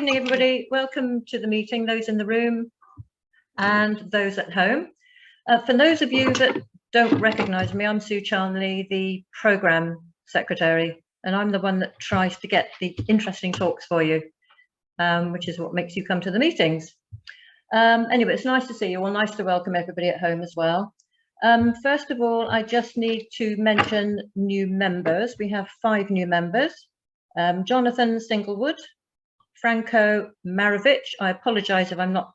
evening, everybody. Welcome to the meeting, those in the room and those at home. For those of you that don't recognise me, I'm Sue Charnley, the Programme Secretary, and I'm the one that tries to get the interesting talks for you, which is what makes you come to the meetings. Anyway, it's nice to see you all, nice to welcome everybody at home as well. First of all, I just need to mention new members. We have 5 new members. Jonathan Singlewood, Franco Marovich, I apologise if I'm not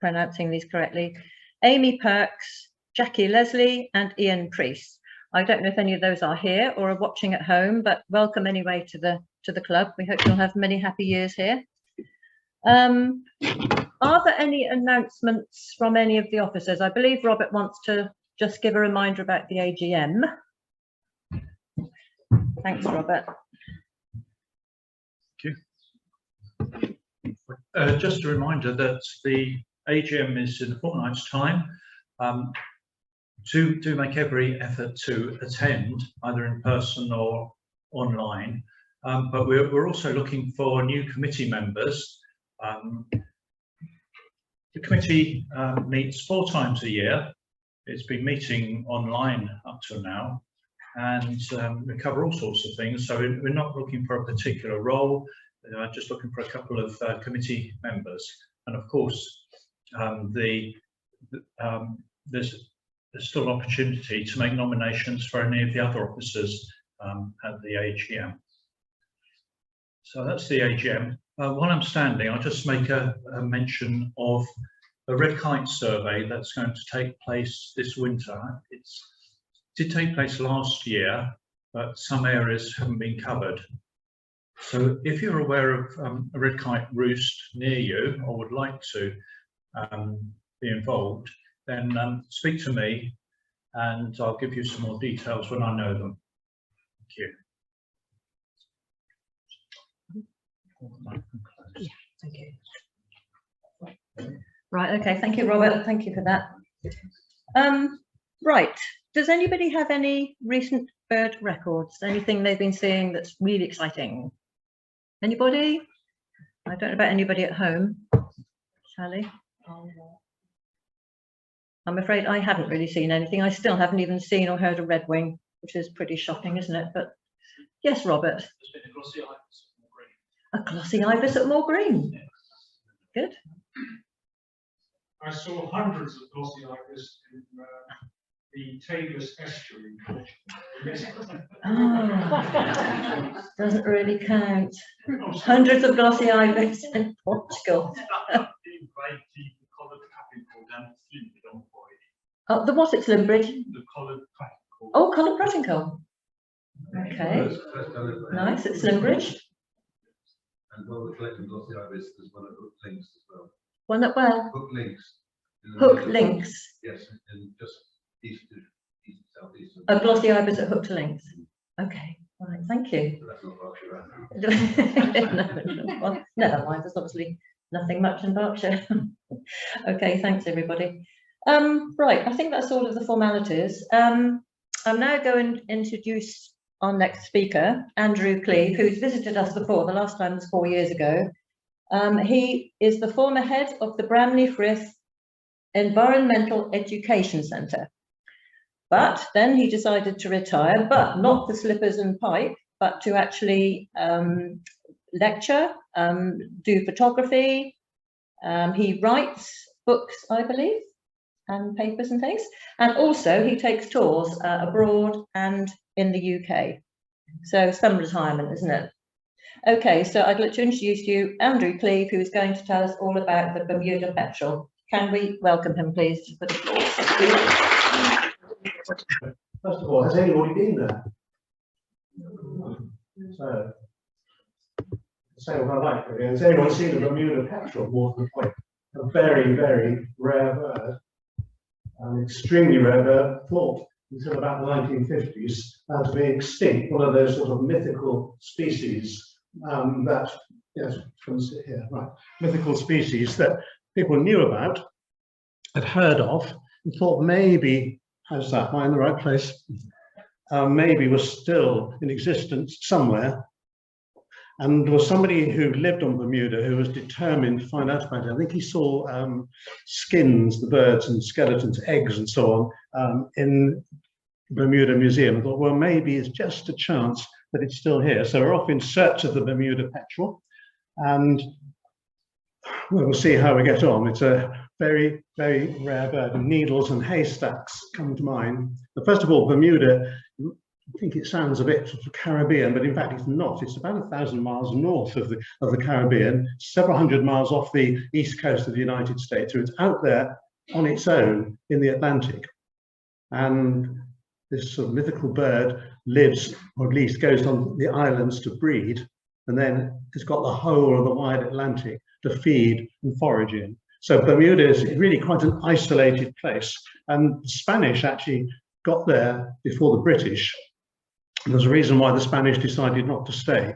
pronouncing these correctly, Amy Perks, Jackie Leslie and Ian Priest. I don't know if any of those are here or are watching at home, but welcome anyway to the club. We hope you'll have many happy years here. Are there any announcements from any of the officers? I believe Robert wants to just give a reminder about the AGM. Thanks, Robert. Thank you. Just a reminder that the AGM is in a fortnight's time. Do make every effort to attend, either in person or online. But we're also looking for new committee members. The committee meets 4 times a year. It's been meeting online up till now, and we cover all sorts of things. So we're not looking for a particular role, just looking for a couple of committee members. And of course, there's still opportunity to make nominations for any of the other officers at the AGM. So that's the AGM. While I'm standing, I'll just make a mention of a red kite survey that's going to take place this winter. It did take place last year, but some areas haven't been covered. So if you're aware of a red kite roost near you or would like to be involved, then speak to me and I'll give you some more details when I know them. Thank you. Yeah, thank you. Right, okay, thank you, Robert. Thank you for that. Right, does anybody have any recent bird records? Anything they've been seeing that's really exciting? Anybody? I don't know about anybody at home. Sally? I'm afraid I haven't really seen anything. I still haven't even seen or heard a redwing, which is pretty shocking, isn't it? But yes, Robert. There's been a glossy ibis at Moor Green. A glossy ibis at Moor Green. Yes. Good. I saw hundreds of glossy ibis in the Tagus estuary in Portugal. Oh, doesn't really count. Hundreds of glossy ibis in Portugal. Oh, the what at Slimbridge? The collared pratincool. Oh, collared pratincool. Okay. Nice at Slimbridge. And while we're collecting glossy ibis, there's one at Hook Links as well. One at where? Hook Links. Hook Links. Yes, and just east to southeast. A glossy ibis at Hook to Links. Okay. All right. Thank you. So that's not Berkshire. No, well, never mind. There's obviously nothing much in Berkshire. Okay. Thanks, everybody. Right. I think that's all of the formalities. I'm now going to introduce our next speaker, Andrew Cleave, who's visited us before. The last time was 4 years ago. He is the former head of the Bramley Frith Environmental Education Centre. But then he decided to retire, but not for slippers and pipe, but to actually lecture, do photography. He writes books, I believe, and papers and things. And also he takes tours abroad and in the UK. So some retirement, isn't it? Okay, so I'd like to introduce you Andrew Cleave, who is going to tell us all about the Bermuda Petrel. Can we welcome him, please? First of all, has anybody been there? So, say what I like. Really. Has anyone seen the Bermuda Petrel? More to the point, a very, very rare bird, an extremely rare bird, thought until about the 1950s to be extinct. One of those sort of mythical species that, yes, come sit here, right? Mythical species that people knew about, had heard of, and thought maybe, how's that, am I in the right place? Maybe was still in existence somewhere. And there was somebody who lived on Bermuda who was determined to find out about it. I think he saw skins, the birds and skeletons, eggs and so on in Bermuda Museum. I thought, well, maybe it's just a chance that it's still here. So we're off in search of the Bermuda Petrel, and we'll see how we get on. It's a very, very rare bird. Needles and haystacks come to mind. But first of all, Bermuda, I think it sounds a bit sort of Caribbean, but in fact it's not. It's about 1,000 miles north of the Caribbean, several hundred miles off the east coast of the United States. So it's out there on its own in the Atlantic. And this sort of mythical bird lives, or at least goes on the islands to breed, and then it's got the whole of the wide Atlantic to feed and forage in. So Bermuda is really quite an isolated place. And the Spanish actually got there before the British. There's a reason why the Spanish decided not to stay.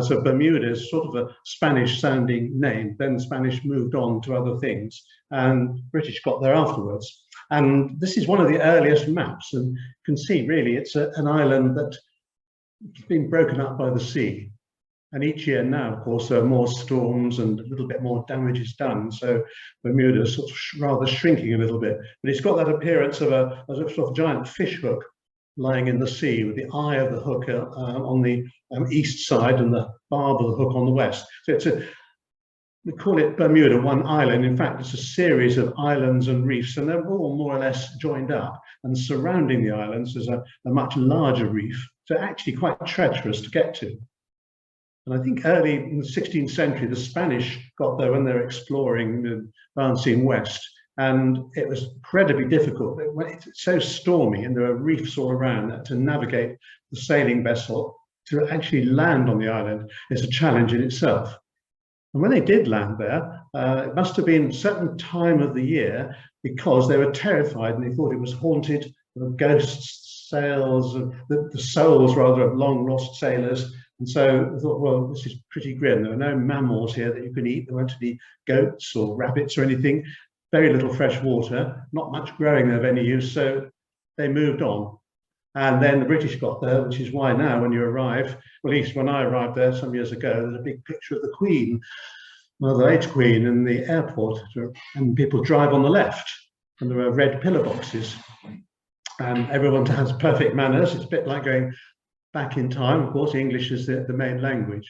So Bermuda is sort of a Spanish-sounding name. Then the Spanish moved on to other things, and British got there afterwards. And this is one of the earliest maps, and you can see really it's an island that's been broken up by the sea. And each year now, of course, there are more storms and a little bit more damage is done. So Bermuda is sort of rather shrinking a little bit, but it's got that appearance of a sort of giant fish hook lying in the sea, with the eye of the hook on the east side and the barb of the hook on the west. So we call it Bermuda, one island. In fact, it's a series of islands and reefs, and they're all more or less joined up. And surrounding the islands is a much larger reef, so actually quite treacherous to get to. And I think early in the 16th century, the Spanish got there when they were exploring, advancing west. And it was incredibly difficult. It's so stormy and there are reefs all around that to navigate the sailing vessel to actually land on the island is a challenge in itself. And when they did land there, it must have been a certain time of the year, because they were terrified and they thought it was haunted with ghosts, sails, the souls rather of long lost sailors. And so I thought, well, this is pretty grim. There are no mammals here that you can eat. There weren't any goats or rabbits or anything. Very little fresh water, not much growing of any use, so they moved on. And then the British got there, which is why now when you arrive, well, at least when I arrived there some years ago, there's a big picture of the Queen, Mother H Queen, in the airport, and people drive on the left, and there are red pillar boxes. And everyone has perfect manners. It's a bit like going back in time. Of course, English is the main language.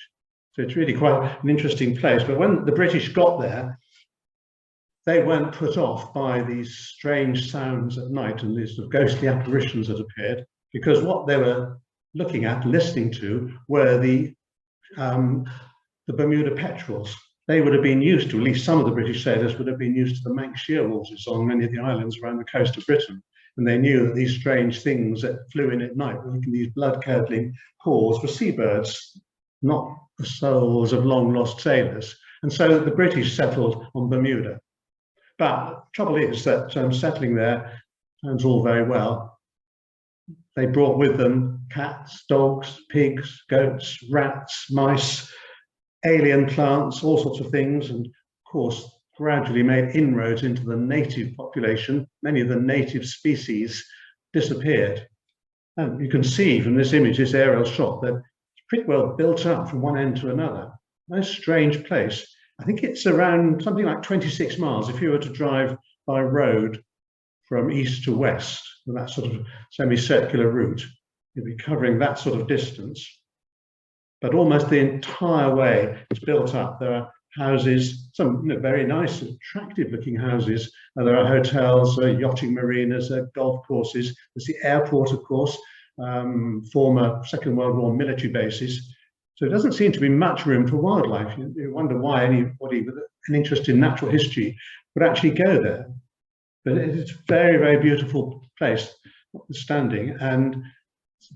So it's really quite an interesting place. But when the British got there, they weren't put off by these strange sounds at night and these sort of ghostly apparitions that appeared, because what they were looking at, listening to, were the Bermuda petrels. They would have been used to, at least some of the British sailors would have been used to the Manx shearwaters on many of the islands around the coast of Britain. And they knew that these strange things that flew in at night, making these blood-curdling calls, were seabirds, not the souls of long-lost sailors. And so the British settled on Bermuda. But the trouble is that settling there sounds all very well. They brought with them cats, dogs, pigs, goats, rats, mice, alien plants, all sorts of things, and of course gradually made inroads into the native population. Many of the native species disappeared. And you can see from this image, this aerial shot, that it's pretty well built up from one end to another. Nice strange place. I think it's around something like 26 miles if you were to drive by road from east to west, with that sort of semicircular route. You'd be covering that sort of distance. But almost the entire way it's built up. There are houses, some very nice, attractive looking houses. There are hotels, yachting marinas, golf courses. There's the airport, of course, former Second World War military bases. So it doesn't seem to be much room for wildlife. You wonder why anybody with an interest in natural history would actually go there. But it's a very, very beautiful place, notwithstanding. And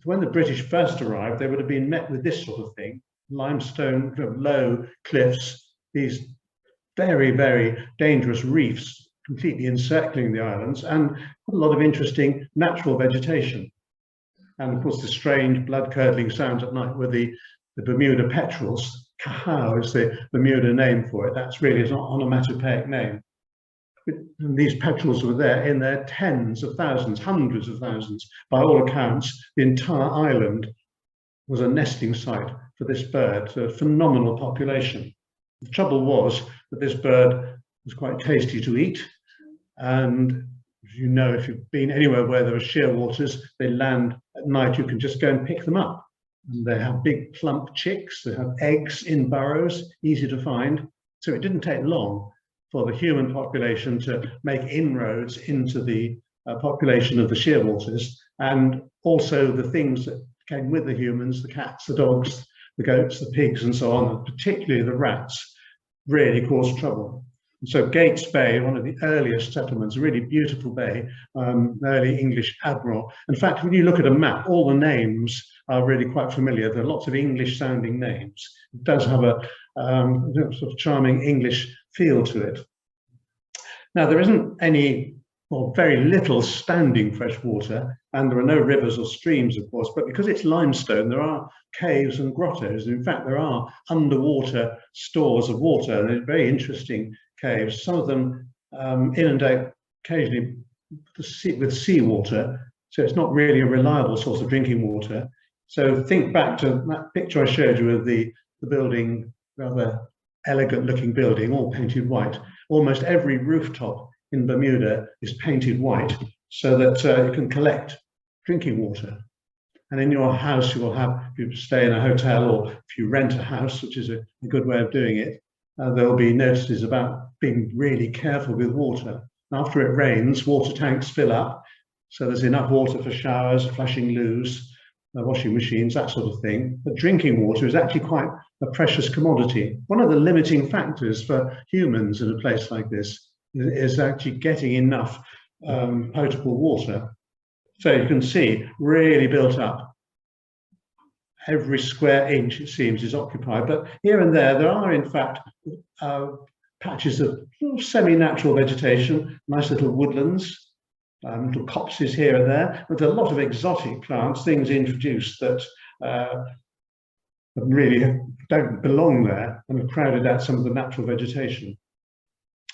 when the British first arrived, they would have been met with this sort of thing: limestone, low cliffs, these very, very dangerous reefs completely encircling the islands, and a lot of interesting natural vegetation. And of course, the strange blood-curdling sounds at night were the Bermuda petrels. Cahao is the Bermuda name for it. That's really an onomatopoeic name. And these petrels were there in their tens of thousands, hundreds of thousands. By all accounts, the entire island was a nesting site for this bird, so a phenomenal population. The trouble was that this bird was quite tasty to eat, and you know, if you've been anywhere where there are shearwaters, they land at night, you can just go and pick them up. And they have big plump chicks, they have eggs in burrows, easy to find. So it didn't take long for the human population to make inroads into the population of the shearwaters, and also the things that came with the humans, the cats, the dogs, the goats, the pigs, and so on, and particularly the rats, really caused trouble. So Gates Bay, one of the earliest settlements, a really beautiful bay, early English admiral. In fact, when you look at a map, all the names are really quite familiar. There are lots of English-sounding names. It does have a sort of charming English feel to it. Now, there isn't any, or very little, standing fresh water, and there are no rivers or streams, of course, but because it's limestone, there are caves and grottos. In fact, there are underwater stores of water, and they're very interesting caves. Some of them inundate occasionally with seawater, so it's not really a reliable source of drinking water. So think back to that picture I showed you of the building, rather elegant looking building, all painted white. Almost every rooftop in Bermuda is painted white so that you can collect drinking water. And in your house, you will have, if you stay in a hotel or if you rent a house, which is a good way of doing it, there will be notices about being really careful with water. After it rains, water tanks fill up, so there's enough water for showers, flushing loos, washing machines, that sort of thing. But drinking water is actually quite a precious commodity. One of the limiting factors for humans in a place like this is actually getting enough potable water. So you can see, really built up. Every square inch, it seems, is occupied. But here and there are, in fact, patches of semi-natural vegetation, nice little woodlands, little copses here and there, with a lot of exotic plants, things introduced that really don't belong there and have crowded out some of the natural vegetation.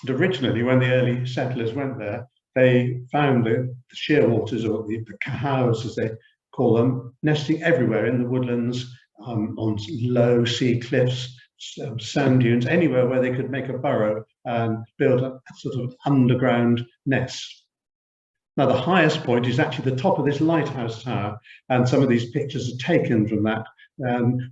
And originally, when the early settlers went there, they found the shearwaters, or the cahows, as they call them, nesting everywhere in the woodlands, on low sea cliffs, sand dunes, anywhere where they could make a burrow and build a sort of underground nest. Now, the highest point is actually the top of this lighthouse tower, and some of these pictures are taken from that.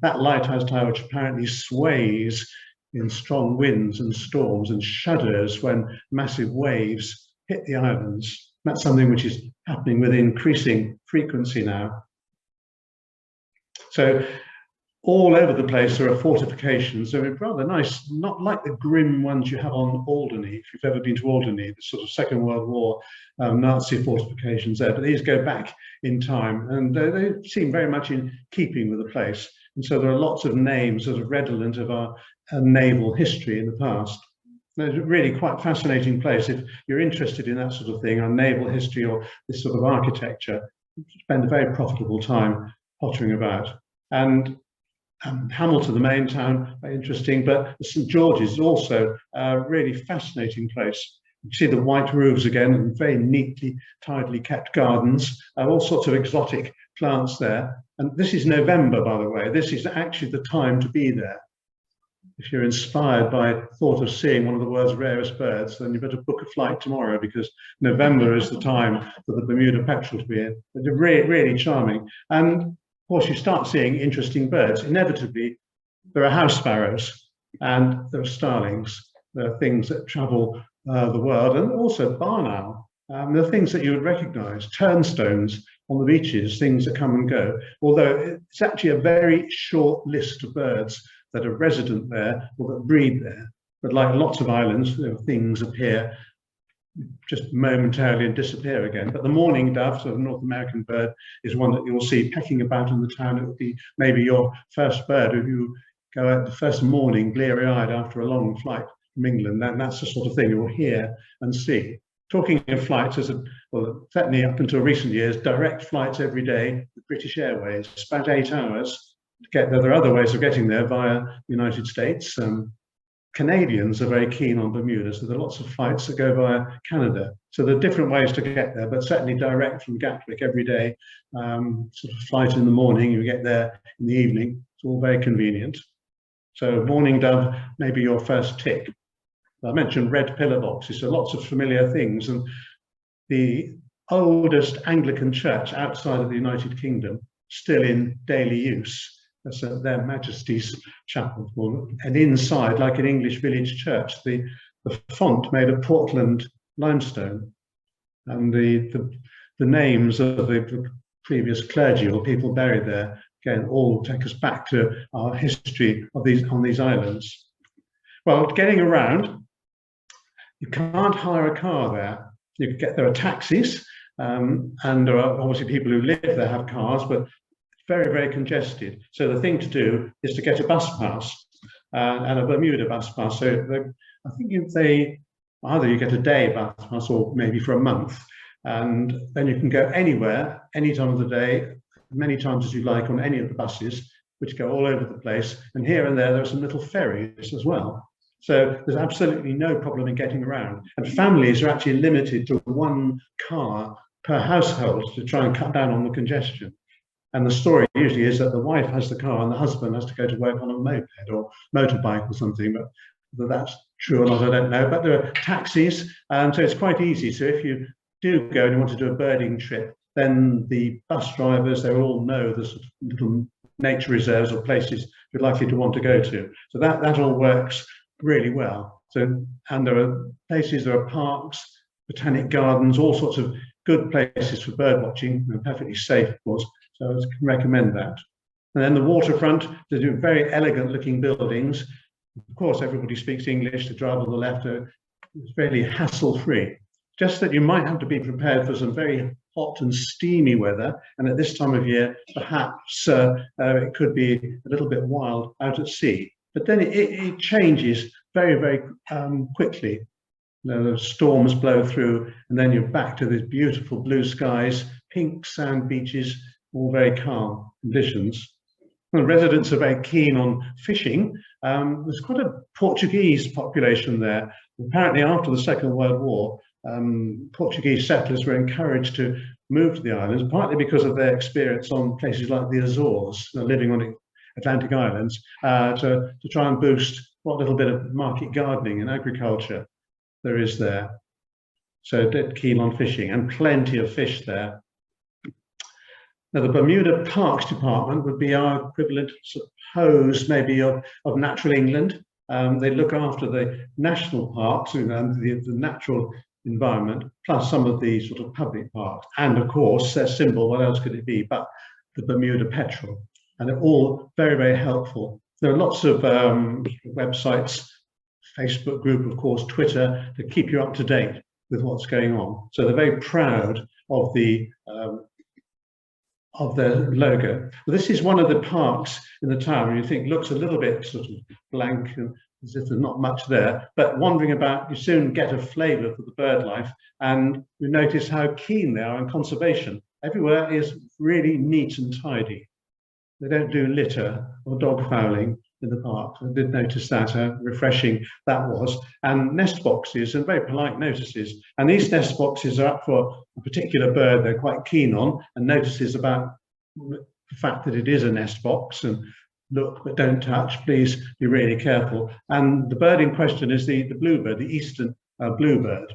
That lighthouse tower, which apparently sways in strong winds and storms and shudders when massive waves hit the islands. That's something which is happening with increasing frequency now. So all over the place there are fortifications. They're rather nice, not like the grim ones you have on Alderney, if you've ever been to Alderney, the sort of Second World War Nazi fortifications there, but these go back in time, and they seem very much in keeping with the place. And so there are lots of names sort of redolent of our naval history in the past. It's a really quite fascinating place. If you're interested in that sort of thing, our naval history or this sort of architecture, spend a very profitable time pottering about. And Hamilton, the main town, very interesting, but St George's is also a really fascinating place. You see the white roofs again, and very neatly, tidily kept gardens, all sorts of exotic plants there. And this is November, by the way. This is actually the time to be there. If you're inspired by the thought of seeing one of the world's rarest birds, then you better book a flight tomorrow, because November is the time for the Bermuda Petrel to be in. They're really, really charming. And of course, you start seeing interesting birds. Inevitably, there are house sparrows and there are starlings. There are things that travel the world, and also barn owl. There are things that you would recognize, turnstones on the beaches, things that come and go. Although it's actually a very short list of birds that are resident there or that breed there. But like lots of islands, things appear just momentarily and disappear again. But the mourning dove, so the North American bird, is one that you'll see pecking about in the town. It will be maybe your first bird if you go out the first morning bleary-eyed after a long flight from England. And that's the sort of thing you'll hear and see. Talking of flights, well, certainly up until recent years, direct flights every day with British Airways, about 8 hours to get there. There are other ways of getting there via the United States. Canadians are very keen on Bermuda, so there are lots of flights that go via Canada. So there are different ways to get there, but certainly direct from Gatwick every day, sort of flight in the morning, you get there in the evening. It's all very convenient. So mourning dove may be your first tick. I mentioned red pillar boxes, so lots of familiar things. And the oldest Anglican church outside of the United Kingdom, still in daily use. That's their Majesty's Chapel. And inside, like an English village church, the font made of Portland limestone. And the names of the previous clergy or people buried there, again, all take us back to our history of on these islands. Well, getting around, you can't hire a car there. There are taxis, and there are obviously people who live there have cars, but it's very, very congested. So the thing to do is to get a bus pass and a Bermuda bus pass. So I think either you get a day bus pass or maybe for a month, and then you can go anywhere, any time of the day, many times as you like on any of the buses, which go all over the place. And here and there are some little ferries as well. So there's absolutely no problem in getting around. And families are actually limited to one car per household to try and cut down on the congestion. And the story usually is that the wife has the car and the husband has to go to work on a moped or motorbike or something. But whether that's true or not, I don't know. But there are taxis, and so it's quite easy. So if you do go and you want to do a birding trip, then the bus drivers, they will all know the sort of little nature reserves or places you're likely to want to go to. So that all works really well. So, and there are places, there are parks, botanic gardens, all sorts of good places for bird watching. They're perfectly safe, of course. So I can recommend that. And then the waterfront, they do very elegant looking buildings. Of course, everybody speaks English. The drive on the left is fairly hassle-free. Just that you might have to be prepared for some very hot and steamy weather. And at this time of year, perhaps it could be a little bit wild out at sea. But then it changes very, very quickly. The storms blow through, and then you're back to these beautiful blue skies, pink sand beaches, all very calm conditions. The residents are very keen on fishing. There's quite a Portuguese population there. Apparently, after the Second World War, Portuguese settlers were encouraged to move to the islands, partly because of their experience on places like the Azores, living on Atlantic islands, to try and boost what little bit of market gardening and agriculture there is there. So dead keen on fishing, and plenty of fish there. Now, the Bermuda Parks Department would be our equivalent, suppose, maybe of Natural England. They look after the national parks and the natural environment, plus some of the sort of public parks. And of course, their symbol, what else could it be but the Bermuda Petrel? And they're all very, very helpful. There are lots of websites, Facebook group, of course, Twitter, to keep you up to date with what's going on. So they're very proud of their logo. Well, this is one of the parks in the town, and you think looks a little bit sort of blank, and as if there's not much there. But wandering about, you soon get a flavour for the bird life, and you notice how keen they are on conservation. Everywhere is really neat and tidy. They don't do litter or dog fouling in the park. I did notice that, how refreshing that was. And nest boxes and very polite notices. And these nest boxes are up for a particular bird they're quite keen on, and notices about the fact that it is a nest box, and look but don't touch, please be really careful. And the bird in question is the bluebird, the eastern bluebird,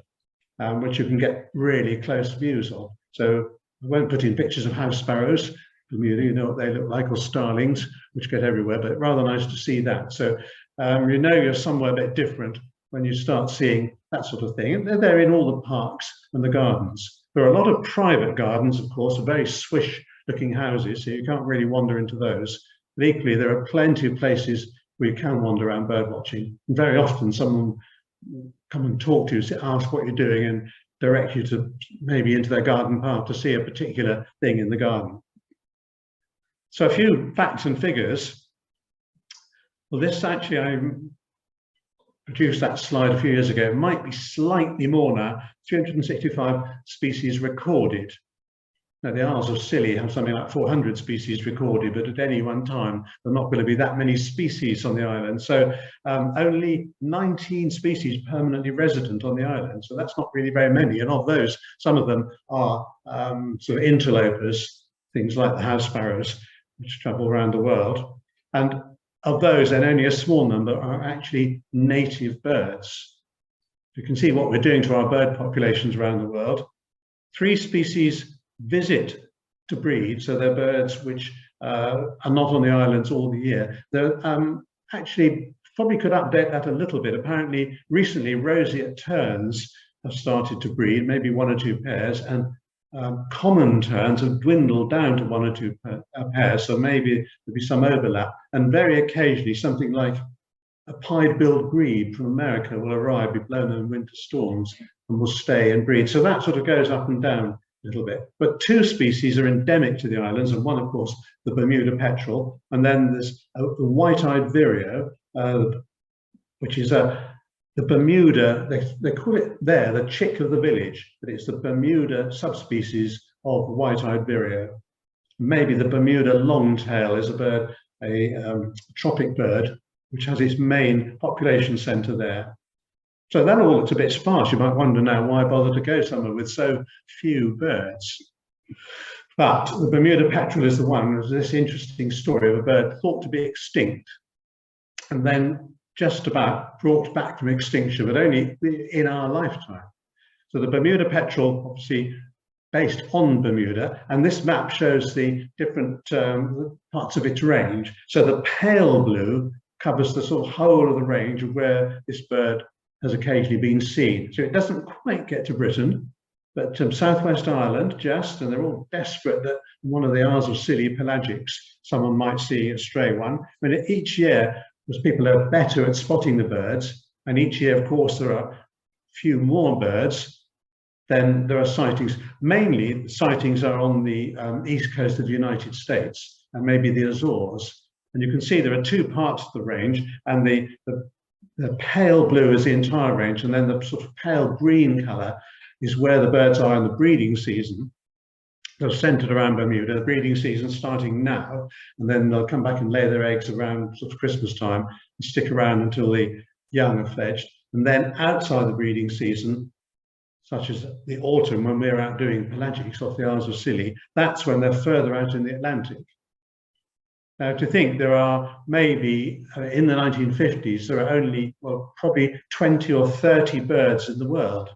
which you can get really close views of. So I won't put in pictures of house sparrows. You know what they look like, or starlings, which get everywhere, but rather nice to see that. So you know you're somewhere a bit different when you start seeing that sort of thing. And they're in all the parks and the gardens. There are a lot of private gardens, of course, very swish looking houses, so you can't really wander into those. But equally, there are plenty of places where you can wander around bird watching. And very often someone will come and talk to you, ask what you're doing, and direct you to maybe into their garden path to see a particular thing in the garden. So a few facts and figures. Well, this actually, I produced that slide a few years ago. It might be slightly more now, 365 species recorded. Now, the Isles of Scilly have something like 400 species recorded, but at any one time, there are not going to be that many species on the island. So only 19 species permanently resident on the island. So that's not really very many. And of those, some of them are sort of interlopers, things like the house sparrows, which travel around the world. And of those, then only a small number are actually native birds. You can see what we're doing to our bird populations around the world. 3 species visit to breed, so they're birds which are not on the islands all the year. They're actually, probably could update that a little bit. Apparently, recently, roseate terns have started to breed, maybe 1 or 2 pairs, and common terns have dwindled down to 1 or 2 pairs, so maybe there'll be some overlap. And very occasionally, something like a pied-billed grebe from America will arrive, be blown in winter storms, and will stay and breed. So that sort of goes up and down a little bit. But 2 species are endemic to the islands, and one, of course, the Bermuda petrel, and then there's the white-eyed vireo, which is the Bermuda, they call it there the chick of the village, but it's the Bermuda subspecies of white-eyed vireo. Maybe the Bermuda longtail is a bird, a tropic bird, which has its main population centre there. So that all looks a bit sparse. You might wonder now, why bother to go somewhere with so few birds? But the Bermuda petrel is the one. There's this interesting story of a bird thought to be extinct, and then just about brought back from extinction, but only in our lifetime. So the Bermuda petrel, obviously based on Bermuda, and this map shows the different parts of its range. So the pale blue covers the sort of whole of the range of where this bird has occasionally been seen. So it doesn't quite get to Britain, but Southwest Ireland just, and they're all desperate that one of the Isles of Scilly pelagics, someone might see a stray one. I mean, each year, as people are better at spotting the birds, and each year, of course, there are a few more birds, then there are sightings. Mainly, the sightings are on the east coast of the United States and maybe the Azores. And you can see there are 2 parts of the range, and the pale blue is the entire range, and then the sort of pale green colour is where the birds are in the breeding season. They're centred around Bermuda. The breeding season starting now, and then they'll come back and lay their eggs around sort of Christmas time and stick around until the young are fledged. And then outside the breeding season, such as the autumn when we're out doing pelagics off the Isles of Scilly, that's when they're further out in the Atlantic. Now, to think there are maybe in the 1950s, there are only, well, probably 20 or 30 birds in the world.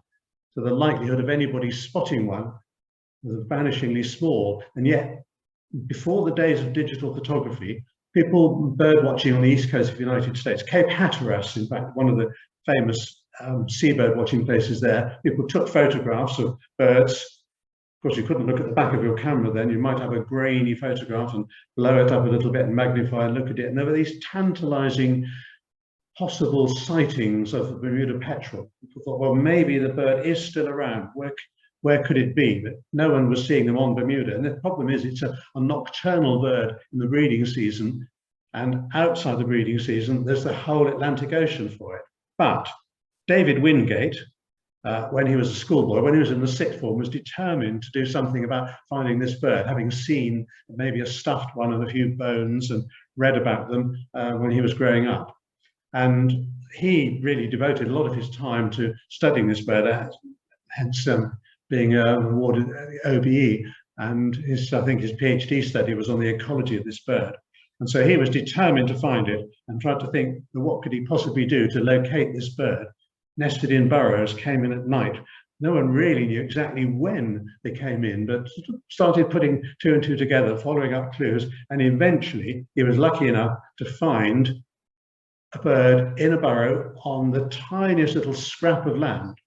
So the likelihood of anybody spotting one was vanishingly small. And yet, before the days of digital photography, people bird watching on the east coast of the United States, Cape Hatteras, in fact, one of the famous seabird watching places there, people took photographs of birds. Of course, you couldn't look at the back of your camera then. You might have a grainy photograph and blow it up a little bit and magnify and look at it. And there were these tantalizing possible sightings of the Bermuda petrel. People thought, well, maybe the bird is still around. Where could it be? But no one was seeing them on Bermuda. And the problem is it's a nocturnal bird in the breeding season. And outside the breeding season, there's the whole Atlantic Ocean for it. But David Wingate, when he was a schoolboy, when he was in the 6th form, was determined to do something about finding this bird, having seen maybe a stuffed one and a few bones and read about them when he was growing up. And he really devoted a lot of his time to studying this bird, hence being awarded the OBE. And I think his PhD study was on the ecology of this bird. And so he was determined to find it and tried to think, what could he possibly do to locate this bird? Nested in burrows, came in at night. No one really knew exactly when they came in, but started putting 2 and 2 together, following up clues, and eventually he was lucky enough to find a bird in a burrow on the tiniest little scrap of land.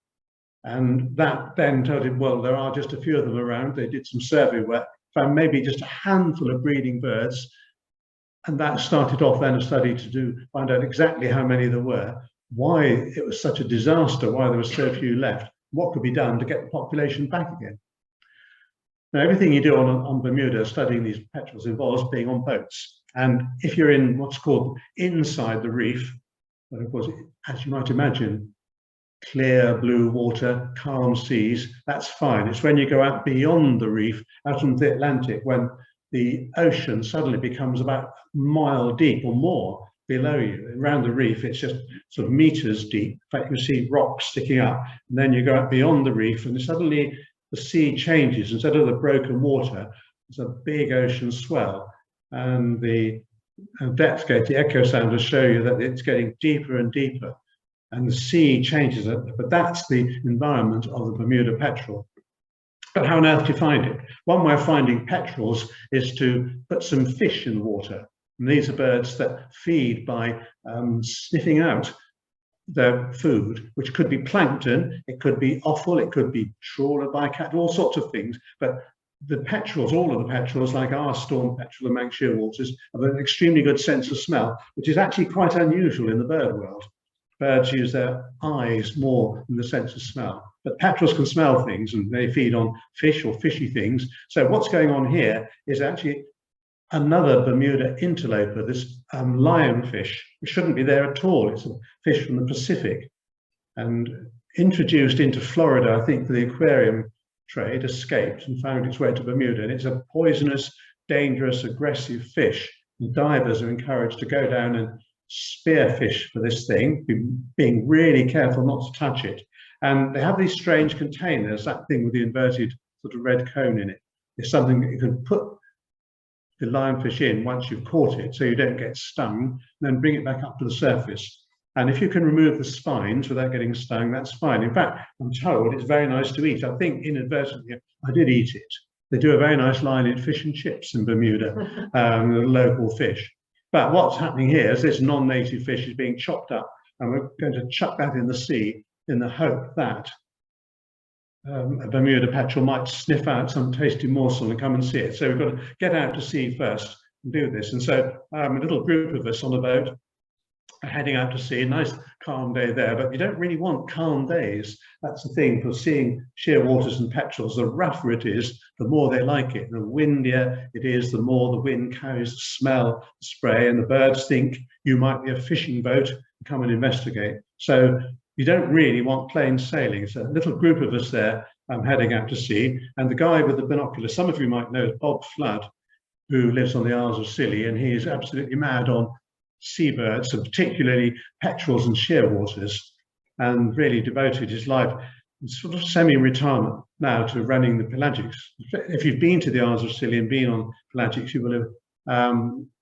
And that then told him, well, there are just a few of them around. They did some survey work, found maybe just a handful of breeding birds, and that started off then a study to find out exactly how many there were, why it was such a disaster, why there were so few left, what could be done to get the population back again. Now, everything you do on Bermuda studying these petrels involves being on boats. And if you're in what's called inside the reef, but of course, as you might imagine, clear blue water, calm seas, that's fine. It's when you go out beyond the reef, out into the Atlantic, when the ocean suddenly becomes about a mile deep or more below you. Around the reef, it's just sort of meters deep. In fact, you see rocks sticking up, and then you go out beyond the reef, and suddenly the sea changes. Instead of the broken water, it's a big ocean swell, and the depth gauge, the echo sound will show you that it's getting deeper and deeper, and the sea changes it. But that's the environment of the Bermuda petrel. But how on earth do you find it? One way of finding petrels is to put some fish in the water. And these are birds that feed by sniffing out their food, which could be plankton, it could be offal, it could be trawler, bycatch, all sorts of things. But the petrels, all of the petrels, like our storm petrel and Manx shearwaters, have an extremely good sense of smell, which is actually quite unusual in the bird world. Birds use their eyes more than the sense of smell. But petrels can smell things, and they feed on fish or fishy things. So what's going on here is actually another Bermuda interloper, this lionfish, which shouldn't be there at all. It's a fish from the Pacific, and introduced into Florida, I think, for the aquarium trade, escaped and found its way to Bermuda. And it's a poisonous, dangerous, aggressive fish. And divers are encouraged to go down and spearfish for this thing, being really careful not to touch it. And they have these strange containers, that thing with the inverted sort of red cone in it. It's something that you can put the lionfish in once you've caught it, so you don't get stung, then bring it back up to the surface. And if you can remove the spines without getting stung, that's fine. In fact, I'm told it's very nice to eat. I think inadvertently I did eat it. They do a very nice line in fish and chips in Bermuda, the local fish. But what's happening here is this non-native fish is being chopped up, and we're going to chuck that in the sea in the hope that a Bermuda petrel might sniff out some tasty morsel and come and see it. So we've got to get out to sea first and do this. And so a little group of us on a boat are heading out to sea. A nice calm day there, but you don't really want calm days. That's the thing for seeing shearwaters and petrels. The rougher it is, the more they like it. The windier it is, the more the wind carries the smell, the spray, and the birds think you might be a fishing boat and come and investigate. So you don't really want plain sailing. So a little group of us there heading out to sea, and the guy with the binoculars, some of you might know, is Bob Flood, who lives on the Isles of Scilly, and he is absolutely mad on seabirds, and particularly petrels and shearwaters, and really devoted his life, sort of semi-retirement now, to running the pelagics. If you've been to the Isles of Scilly and been on pelagics, you will have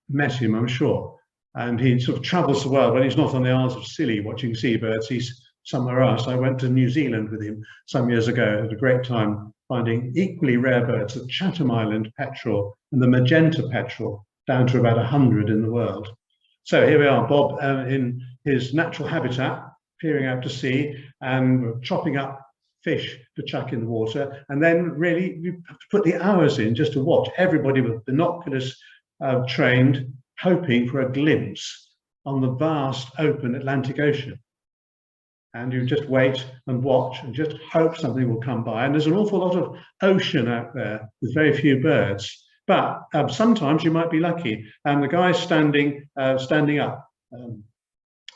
met him, I'm sure. And he sort of travels the world. When he's not on the Isles of Scilly watching seabirds, he's somewhere else. I went to New Zealand with him some years ago. Had a great time finding equally rare birds, the Chatham Island petrel and the magenta petrel, down to about 100 in the world. So here we are, Bob, in his natural habitat, peering out to sea, and we're chopping up fish to chuck in the water. And then really you have to put the hours in just to watch. Everybody with binoculars trained, hoping for a glimpse on the vast open Atlantic Ocean. And you just wait and watch and just hope something will come by. And there's an awful lot of ocean out there with very few birds. But sometimes you might be lucky. And the guy standing up on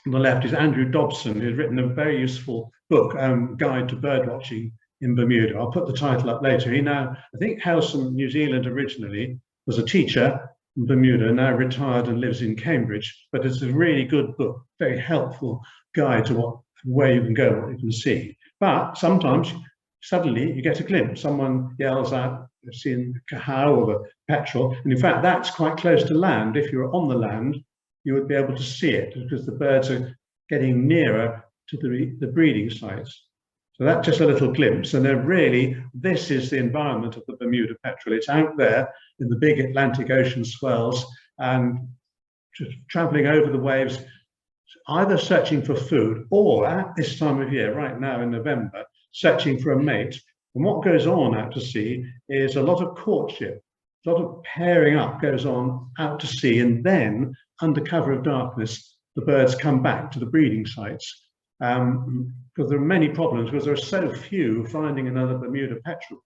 the left is Andrew Dobson, who's written a very useful book, Guide to Birdwatching in Bermuda. I'll put the title up later. He now, I think, hails from New Zealand originally, was a teacher in Bermuda, now retired and lives in Cambridge. But it's a really good book, very helpful guide to where you can go, what you can see. But sometimes, suddenly, you get a glimpse. Someone yells out, "I've seen a cow or the petrel." And in fact, that's quite close to land. If you're on the land, you would be able to see it because the birds are getting nearer to the breeding sites. So that's just a little glimpse. And then really, this is the environment of the Bermuda petrel. It's out there in the big Atlantic Ocean swells and just traveling over the waves, either searching for food or at this time of year, right now in November, searching for a mate. And what goes on out to sea is a lot of courtship, a lot of pairing up goes on out to sea, and then under cover of darkness, the birds come back to the breeding sites. Because there are many problems, because there are so few finding another Bermuda petrel.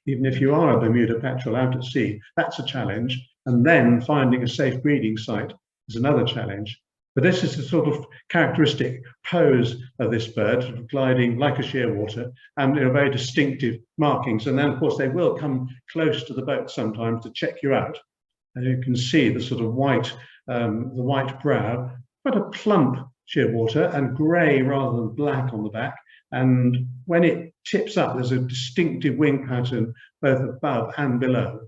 Even if you are a Bermuda petrel out at sea, that's a challenge. And then finding a safe breeding site is another challenge. But this is the sort of characteristic pose of this bird, sort of gliding like a shearwater, and very distinctive markings. And then, of course, they will come close to the boat sometimes to check you out. And you can see the sort of white, the white brow, quite a plump shearwater, and grey rather than black on the back. And when it tips up, there's a distinctive wing pattern both above and below.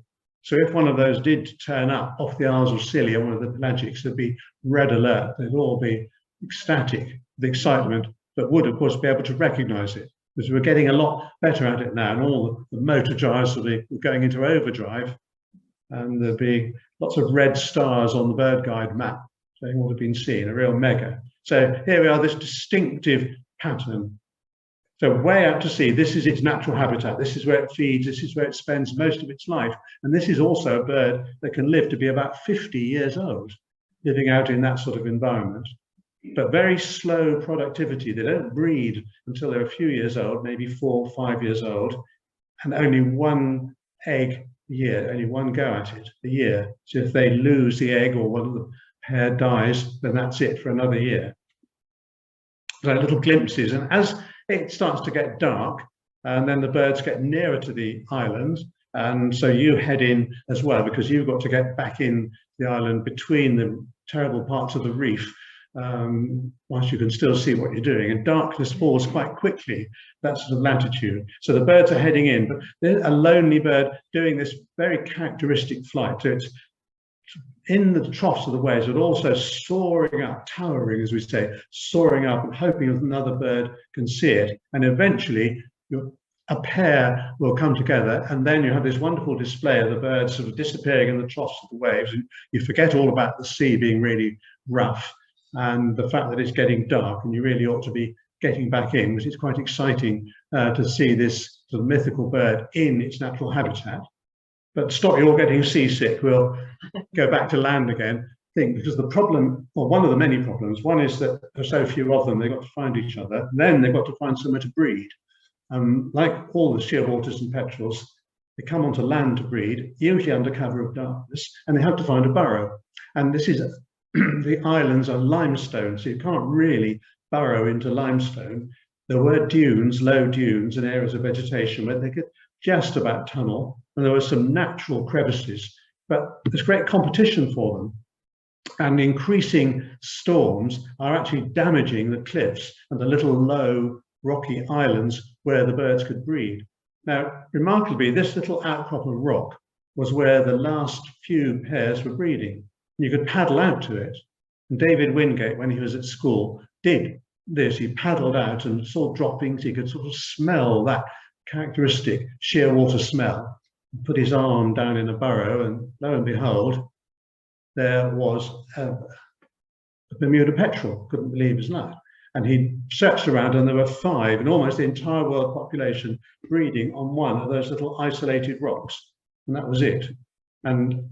So if one of those did turn up off the Isles of Scilly or one of the pelagics, there'd be red alert. They'd all be ecstatic with excitement, but would of course be able to recognise it, because we're getting a lot better at it now, and all the motor drives will be going into overdrive, and there'll be lots of red stars on the bird guide map saying what have been seen, a real mega. So here we are, this distinctive pattern. So way out to sea, this is its natural habitat. This is where it feeds, this is where it spends most of its life. And this is also a bird that can live to be about 50 years old, living out in that sort of environment. But very slow productivity. They don't breed until they're a few years old, maybe 4 or 5 years old, and only one egg a year, only one go at it a year. So if they lose the egg or one of the pair dies, then that's it for another year. So little glimpses, and as it starts to get dark, and then the birds get nearer to the island, and so you head in as well, because you've got to get back in the island between the terrible parts of the reef, whilst you can still see what you're doing, and darkness falls quite quickly, that sort of latitude. So the birds are heading in, but there's a lonely bird doing this very characteristic flight. So it's in the troughs of the waves, but also soaring up, towering, as we say, soaring up and hoping that another bird can see it. And eventually a pair will come together, and then you have this wonderful display of the birds sort of disappearing in the troughs of the waves, and you forget all about the sea being really rough and the fact that it's getting dark, and you really ought to be getting back in, because it's quite exciting to see this sort of mythical bird in its natural habitat. But stop you all getting seasick, we'll go back to land again. Because the problem, or one of the many problems, one is that there are so few of them, they've got to find each other. Then they've got to find somewhere to breed. Like all the shearwaters and petrels, they come onto land to breed, usually under cover of darkness, and they have to find a burrow. And this is, the islands are limestone, so you can't really burrow into limestone. There were dunes, low dunes, and areas of vegetation where they could just about tunnel, and there were some natural crevices, but there's great competition for them. And increasing storms are actually damaging the cliffs and the little low rocky islands where the birds could breed. Now, remarkably, this little outcrop of rock was where the last few pairs were breeding. You could paddle out to it. And David Wingate, when he was at school, did this. He paddled out and saw droppings. He could sort of smell that characteristic shearwater smell. He put his arm down in a burrow, and lo and behold, there was a Bermuda Petrel. Couldn't believe his luck. And he searched around, and there were 5 in almost the entire world population breeding on one of those little isolated rocks. And that was it. And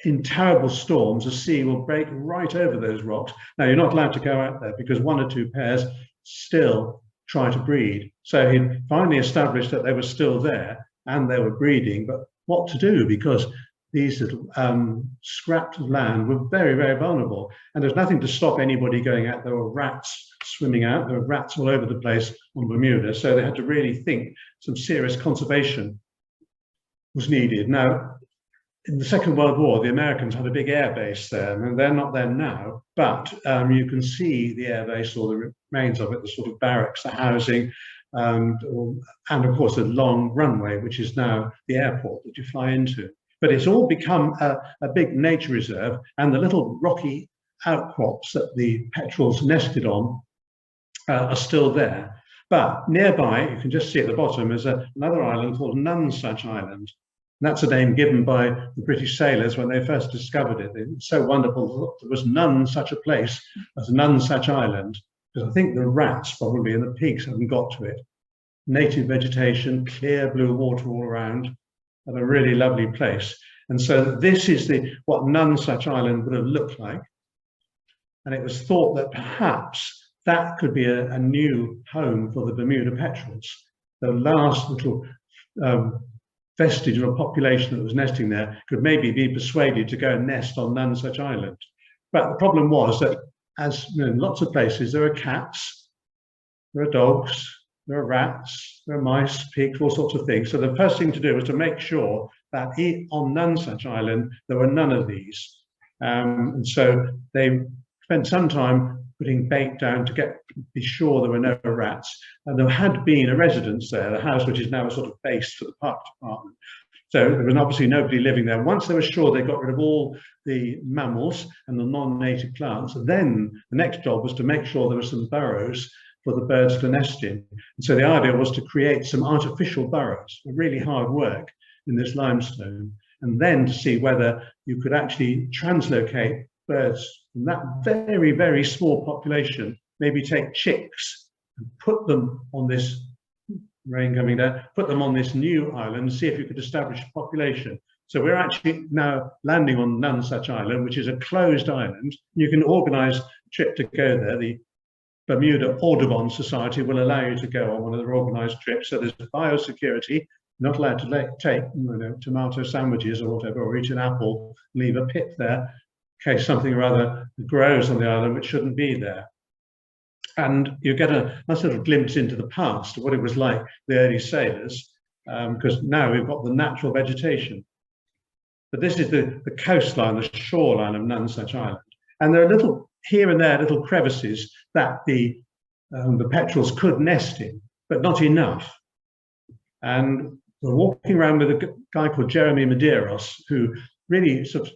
in terrible storms, the sea will break right over those rocks. Now, you're not allowed to go out there because 1 or 2 pairs still try to breed. So he finally established that they were still there and they were breeding, but what to do, because these little scraps of land were very, very vulnerable, and there's nothing to stop anybody going out. There were rats swimming out, there were rats all over the place on Bermuda, so they had to really think some serious conservation was needed. Now, in the Second World War, the Americans had a big air base there, and they're not there now, but you can see the air base, or the remains of it, the sort of barracks, the housing, and of course the long runway, which is now the airport that you fly into. But it's all become a big nature reserve, and the little rocky outcrops that the petrels nested on are still there. But nearby, you can just see at the bottom, is another island called Nonsuch Island. And that's a name given by the British sailors when they first discovered it. It's so wonderful. There was none such a place as Nonsuch Island, because I think the rats probably and the pigs haven't got to it. Native vegetation, clear blue water all around, and a really lovely place. And so this is what Nonsuch Island would have looked like. And it was thought that perhaps that could be a new home for the Bermuda petrels. The last little vestige of a population that was nesting there could maybe be persuaded to go and nest on Nonsuch Island. But the problem was that, as you know, in lots of places, there are cats, there are dogs, there are rats, there are mice, pigs, all sorts of things. So the first thing to do was to make sure that on Nonsuch Island, there were none of these. And so they spent some time putting bait down to be sure there were no rats. And there had been a residence there, the house which is now a sort of base for the park department, So there was obviously nobody living there. Once they were sure they got rid of all the mammals and the non-native plants, then the next job was to make sure there were some burrows for the birds to nest in. And so the idea was to create some artificial burrows, really hard work in this limestone, and then to see whether you could actually translocate birds from that very, very small population, maybe take chicks and put them on this, rain coming down, put them on this new island and see if you could establish a population. So we're actually now landing on none such island, which is a closed island. You can organize a trip to go there. The Bermuda Audubon Society will allow you to go on one of their organized trips. So there's biosecurity, not allowed to take tomato sandwiches or whatever, or eat an apple, leave a pit there in case something or other grows on the island which shouldn't be there. And you get a nice little glimpse into the past, what it was like the early sailors, because now we've got the natural vegetation. But this is the coastline, the shoreline of Nonsuch Island. And there are little, here and there, little crevices that the petrels could nest in, but not enough. And we're walking around with a guy called Jeremy Medeiros, who really sort of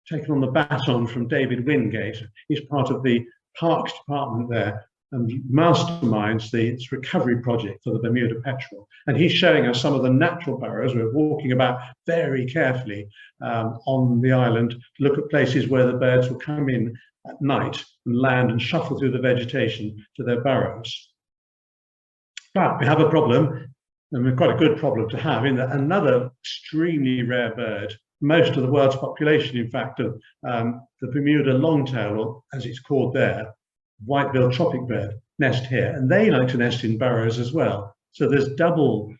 taken on the baton from David Wingate. He's part of the Parks Department there and masterminds the recovery project for the Bermuda Petrel. And he's showing us some of the natural burrows. We're walking about very carefully on the island to look at places where the birds will come in at night and land and shuffle through the vegetation to their burrows. But we have a problem, and we've got a good problem to have, in that another extremely rare bird, most of the world's population, in fact, of the Bermuda longtail, or as it's called there, white-billed tropic bird, nest here. And they like to nest in burrows as well. So there's double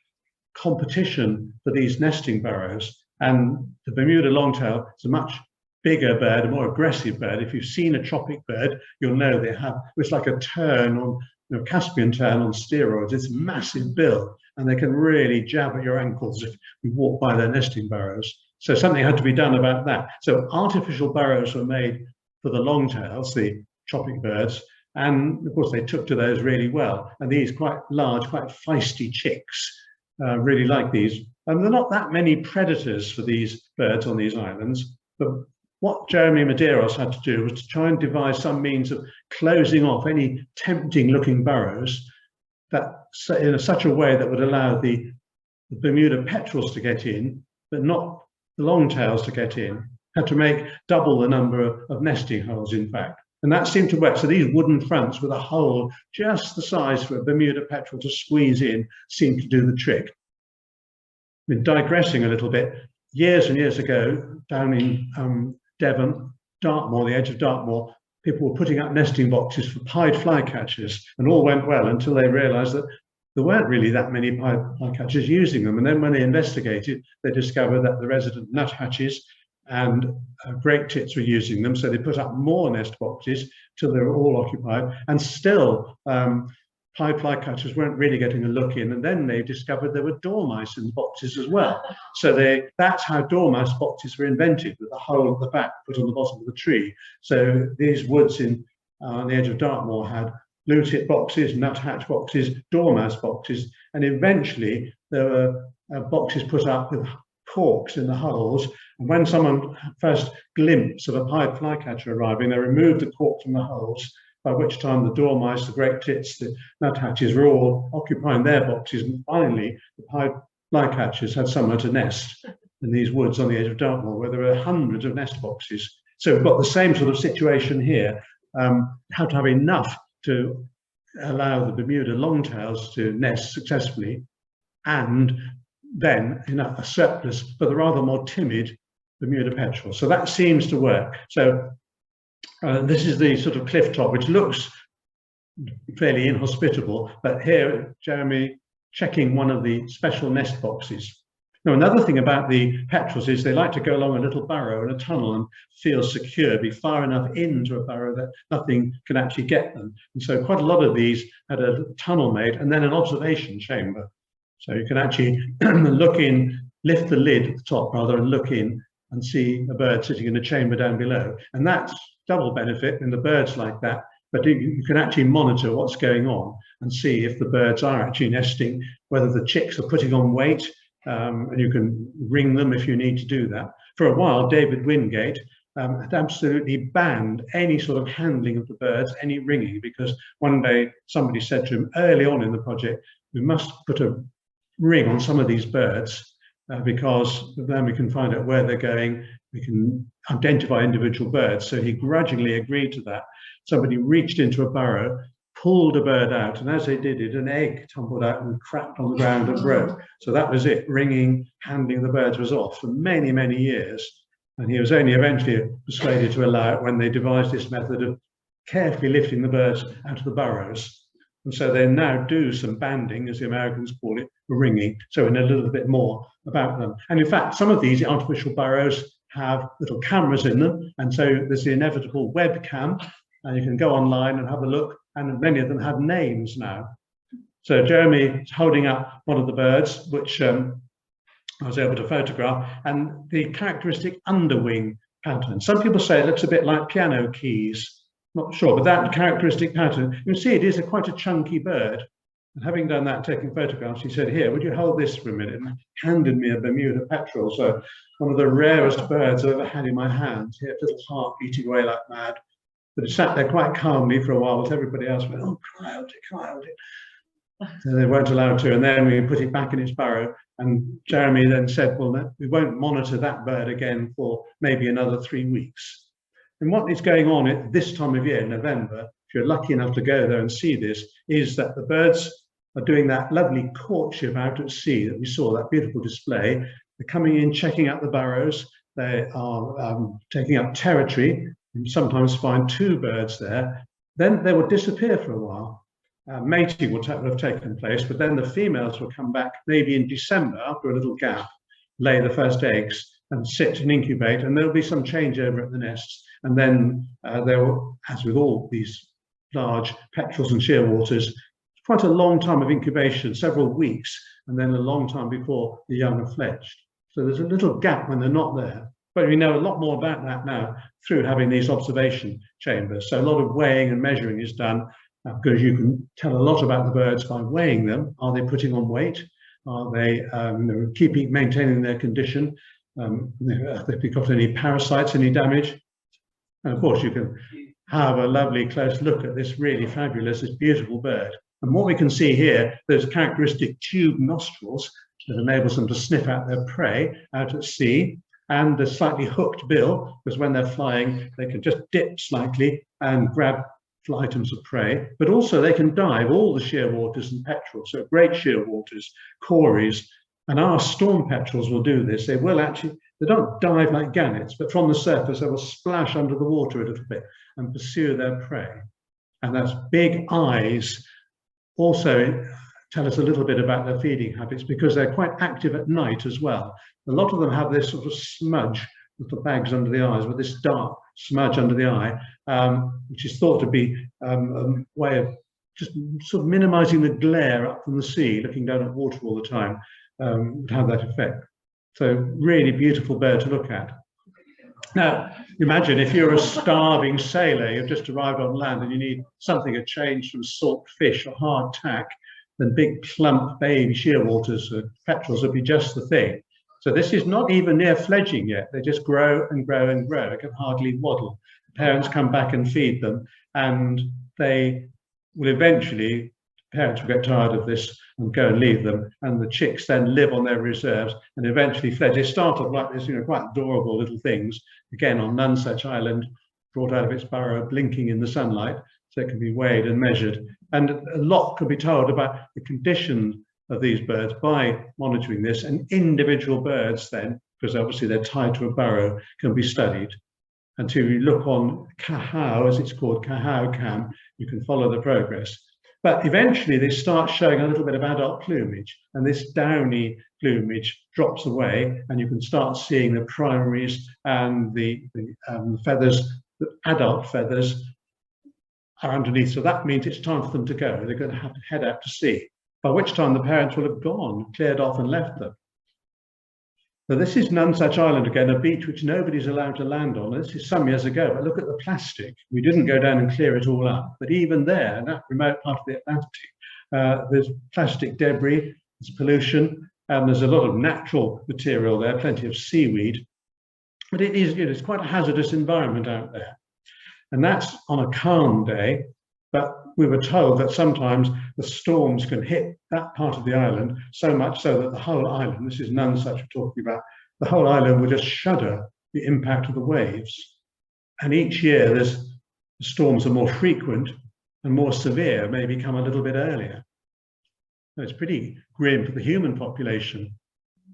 competition for these nesting burrows. And the Bermuda longtail is a much bigger bird, a more aggressive bird. If you've seen a tropic bird, you'll know they have, it's like a tern on, Caspian tern on steroids. It's a massive bill, and they can really jab at your ankles if you walk by their nesting burrows. So something had to be done about that. So artificial burrows were made for the longtails, the tropic birds, and of course they took to those really well. And these quite large, quite feisty chicks really like these. And there are not that many predators for these birds on these islands, but what Jeremy Medeiros had to do was to try and devise some means of closing off any tempting looking burrows that in such a way that would allow the Bermuda petrels to get in, but not the longtails to get in. Had to make double the number of nesting holes, in fact. And that seemed to work. So these wooden fronts with a hole just the size for a Bermuda petrel to squeeze in seemed to do the trick. I mean, digressing a little bit, years and years ago, down in Devon, Dartmoor, the edge of Dartmoor, people were putting up nesting boxes for pied flycatchers, and all went well until they realized that there weren't really that many pied flycatchers using them. And then when they investigated, they discovered that the resident nuthatches and great tits were using them. So they put up more nest boxes till they were all occupied, and still pied flycatchers weren't really getting a look in. And then they discovered there were dormice in the boxes as well. So that's how dormouse boxes were invented, with a hole at the back put on the bottom of the tree. So these woods on the edge of Dartmoor had blue tit boxes, nuthatch boxes, dormouse boxes, and eventually there were boxes put up with corks in the holes. And when someone first glimpse of a pied flycatcher arriving, they removed the cork from the holes, by which time the dormice, the great tits, the nuthatches were all occupying their boxes. And finally, the pied flycatchers had somewhere to nest in these woods on the edge of Dartmoor, where there were hundreds of nest boxes. So we've got the same sort of situation here. How to have enough to allow the Bermuda longtails to nest successfully, and then enough a surplus for the rather more timid Bermuda petrel. So that seems to work. So this is the sort of cliff top, which looks fairly inhospitable, but here Jeremy checking one of the special nest boxes. Now, another thing about the petrels is they like to go along a little burrow in a tunnel and feel secure, be far enough into a burrow that nothing can actually get them. And so quite a lot of these had a tunnel made and then an observation chamber. So you can actually look in, lift the lid at the top rather, and look in and see a bird sitting in a chamber down below. And that's double benefit in the birds like that, but you can actually monitor what's going on and see if the birds are actually nesting, whether the chicks are putting on weight, and you can ring them if you need to do that. For a while, David Wingate had absolutely banned any sort of handling of the birds, any ringing, because one day somebody said to him early on in the project, we must put a ring on some of these birds because then we can find out where they're going, we can identify individual birds. So he grudgingly agreed to that. Somebody reached into a burrow, pulled a bird out, and as they did it, an egg tumbled out and cracked on the ground and broke. So that was it. Ringing, handling the birds was off for many, many years. And he was only eventually persuaded to allow it when they devised this method of carefully lifting the birds out of the burrows. And so they now do some banding, as the Americans call it, or ringing, so we know a little bit more about them. And in fact, some of these artificial burrows have little cameras in them, and so there's the inevitable webcam, and you can go online and have a look, and many of them have names now. So Jeremy is holding up one of the birds, which I was able to photograph, and the characteristic underwing pattern. Some people say it looks a bit like piano keys. Not sure, but that characteristic pattern, you can see it is quite a chunky bird. And having done that, taking photographs, he said, here, would you hold this for a minute? And handed me a Bermuda Petrel, so one of the rarest birds I've ever had in my hands. Here, little heart beating away like mad. But it sat there quite calmly for a while, as everybody else went, oh, cry out it, cry out it. So they weren't allowed to, and then we put it back in its burrow. And Jeremy then said, well, no, we won't monitor that bird again for maybe another 3 weeks. And what is going on at this time of year, November, if you're lucky enough to go there and see this, is that the birds are doing that lovely courtship out at sea that we saw, that beautiful display. They're coming in, checking out the burrows. They are taking up territory. You sometimes find 2 birds there. Then they will disappear for a while. Mating will have taken place, but then the females will come back maybe in December after a little gap, lay the first eggs and sit and incubate, and there'll be some changeover at the nests. And then there will, as with all these large petrels and shearwaters, quite a long time of incubation, several weeks, and then a long time before the young are fledged. So there's a little gap when they're not there. But we know a lot more about that now through having these observation chambers. So a lot of weighing and measuring is done because you can tell a lot about the birds by weighing them. Are they putting on weight? Are they maintaining their condition? Have they got any parasites, any damage? And of course, you can have a lovely close look at this really fabulous, this beautiful bird. And what we can see here, those characteristic tube nostrils that enables them to sniff out their prey out at sea, and the slightly hooked bill, because when they're flying, they can just dip slightly and grab items of prey, but also they can dive, all the shearwaters and petrels, so great shearwaters, cories, and our storm petrels will do this. They will actually, they don't dive like gannets, but from the surface they will splash under the water a little bit and pursue their prey. And that's big eyes also tell us a little bit about their feeding habits, because they're quite active at night as well. A lot of them have this sort of smudge, little bags under the eyes, with this dark smudge under the eye, which is thought to be a way of just sort of minimizing the glare up from the sea, looking down at water all the time, would have that effect. So really beautiful bird to look at. Now, imagine if you're a starving sailor, you've just arrived on land and you need something to change from salt fish or hard tack, then big plump baby shearwaters or petrels would be just the thing. So this is not even near fledging yet. They just grow and grow and grow. They can hardly waddle. The parents come back and feed them, and they will eventually, parents will get tired of this and go and leave them, and the chicks then live on their reserves and eventually fledge. They start off like this, quite adorable little things, again on Nonsuch Island, brought out of its burrow, blinking in the sunlight, so it can be weighed and measured. And a lot can be told about the condition of these birds by monitoring this, and individual birds then, because obviously they're tied to a burrow, can be studied. And to look on Cahao, as it's called, Cahao Cam, you can follow the progress. But eventually they start showing a little bit of adult plumage, and this downy plumage drops away, and you can start seeing the primaries and the feathers, the adult feathers are underneath. So that means it's time for them to go. They're going to have to head out to sea, by which time the parents will have gone, cleared off and left them. So this is Nonsuch Island again, a beach which nobody's allowed to land on. This is some years ago, but look at the plastic. We didn't go down and clear it all up, but even there, in that remote part of the Atlantic, there's plastic debris, there's pollution, There's a lot of natural material there, plenty of seaweed, but it is, it's quite a hazardous environment out there. And that's on a calm day, but we were told that sometimes the storms can hit that part of the island so much so that the whole island, this is Nonsuch we're talking about, the whole island will just shudder the impact of the waves. And each year the storms are more frequent and more severe, maybe come a little bit earlier. So it's pretty grim for the human population.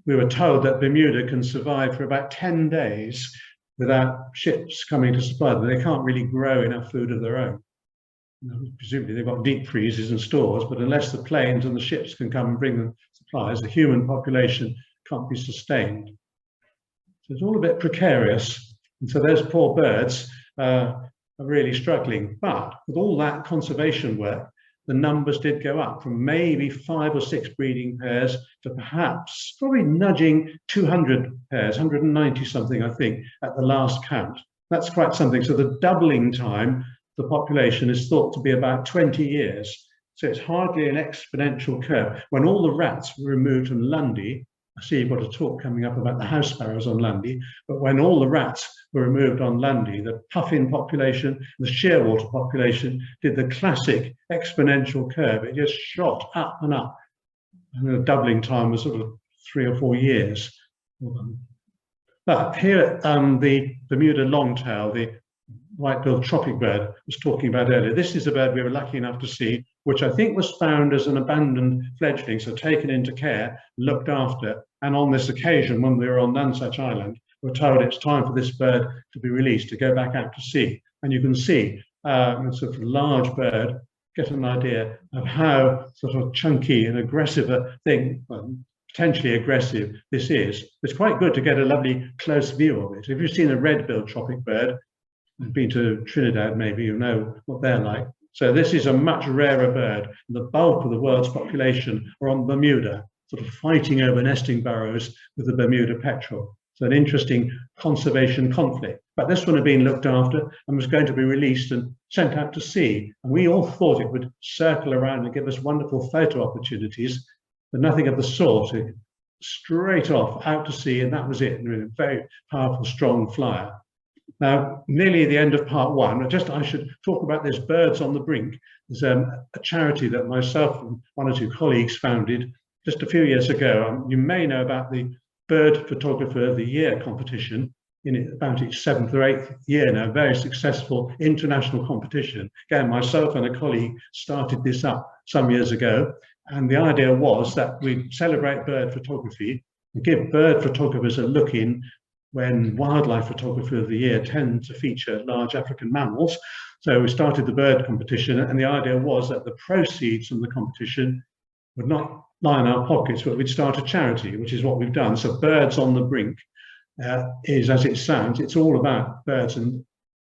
We were told that Bermuda can survive for about 10 days without ships coming to supply them. They can't really grow enough food of their own. Presumably they've got deep freezes and stores, but unless the planes and the ships can come and bring them supplies, the human population can't be sustained. So it's all a bit precarious. And so those poor birds are really struggling. But with all that conservation work, the numbers did go up from maybe 5 or 6 breeding pairs to perhaps probably nudging 200 pairs, 190 something, I think, at the last count. That's quite something. So the doubling time, the population is thought to be about 20 years. So it's hardly an exponential curve. When all the rats were removed from Lundy, I see you've got a talk coming up about the house sparrows on Lundy, but when all the rats were removed on Lundy, the puffin population, the shearwater population did the classic exponential curve. It just shot up and up. And the doubling time was sort of 3 or 4 years. But here the Bermuda longtail, the white-billed tropic bird was talking about earlier. This is a bird we were lucky enough to see, which I think was found as an abandoned fledgling, so taken into care, looked after. And on this occasion, when we were on Nonsuch Island, we were told it's time for this bird to be released, to go back out to sea. And you can see a sort of large bird, get an idea of how sort of chunky and aggressive a thing, potentially aggressive this is. It's quite good to get a lovely close view of it. If you've seen a red-billed tropic bird, and been to Trinidad, maybe you know what they're like. So this is a much rarer bird. The bulk of the world's population are on Bermuda, sort of fighting over nesting burrows with the Bermuda petrel. So an interesting conservation conflict. But this one had been looked after and was going to be released and sent out to sea. And we all thought it would circle around and give us wonderful photo opportunities, but nothing of the sort. It straight off out to sea, and that was it. And a very powerful, strong flyer. Now, nearly the end of part 1, I should talk about this Birds on the Brink. There's a charity that myself and 1 or 2 colleagues founded just a few years ago. You may know about the Bird Photographer of the Year competition in about its 7th or 8th year now, very successful international competition. Again, myself and a colleague started this up some years ago. And the idea was that we'd celebrate bird photography and give bird photographers a look in when Wildlife Photographer of the Year tend to feature large African mammals. So we started the bird competition, and the idea was that the proceeds from the competition would not lie in our pockets, but we'd start a charity, which is what we've done. So Birds on the Brink is, as it sounds, it's all about birds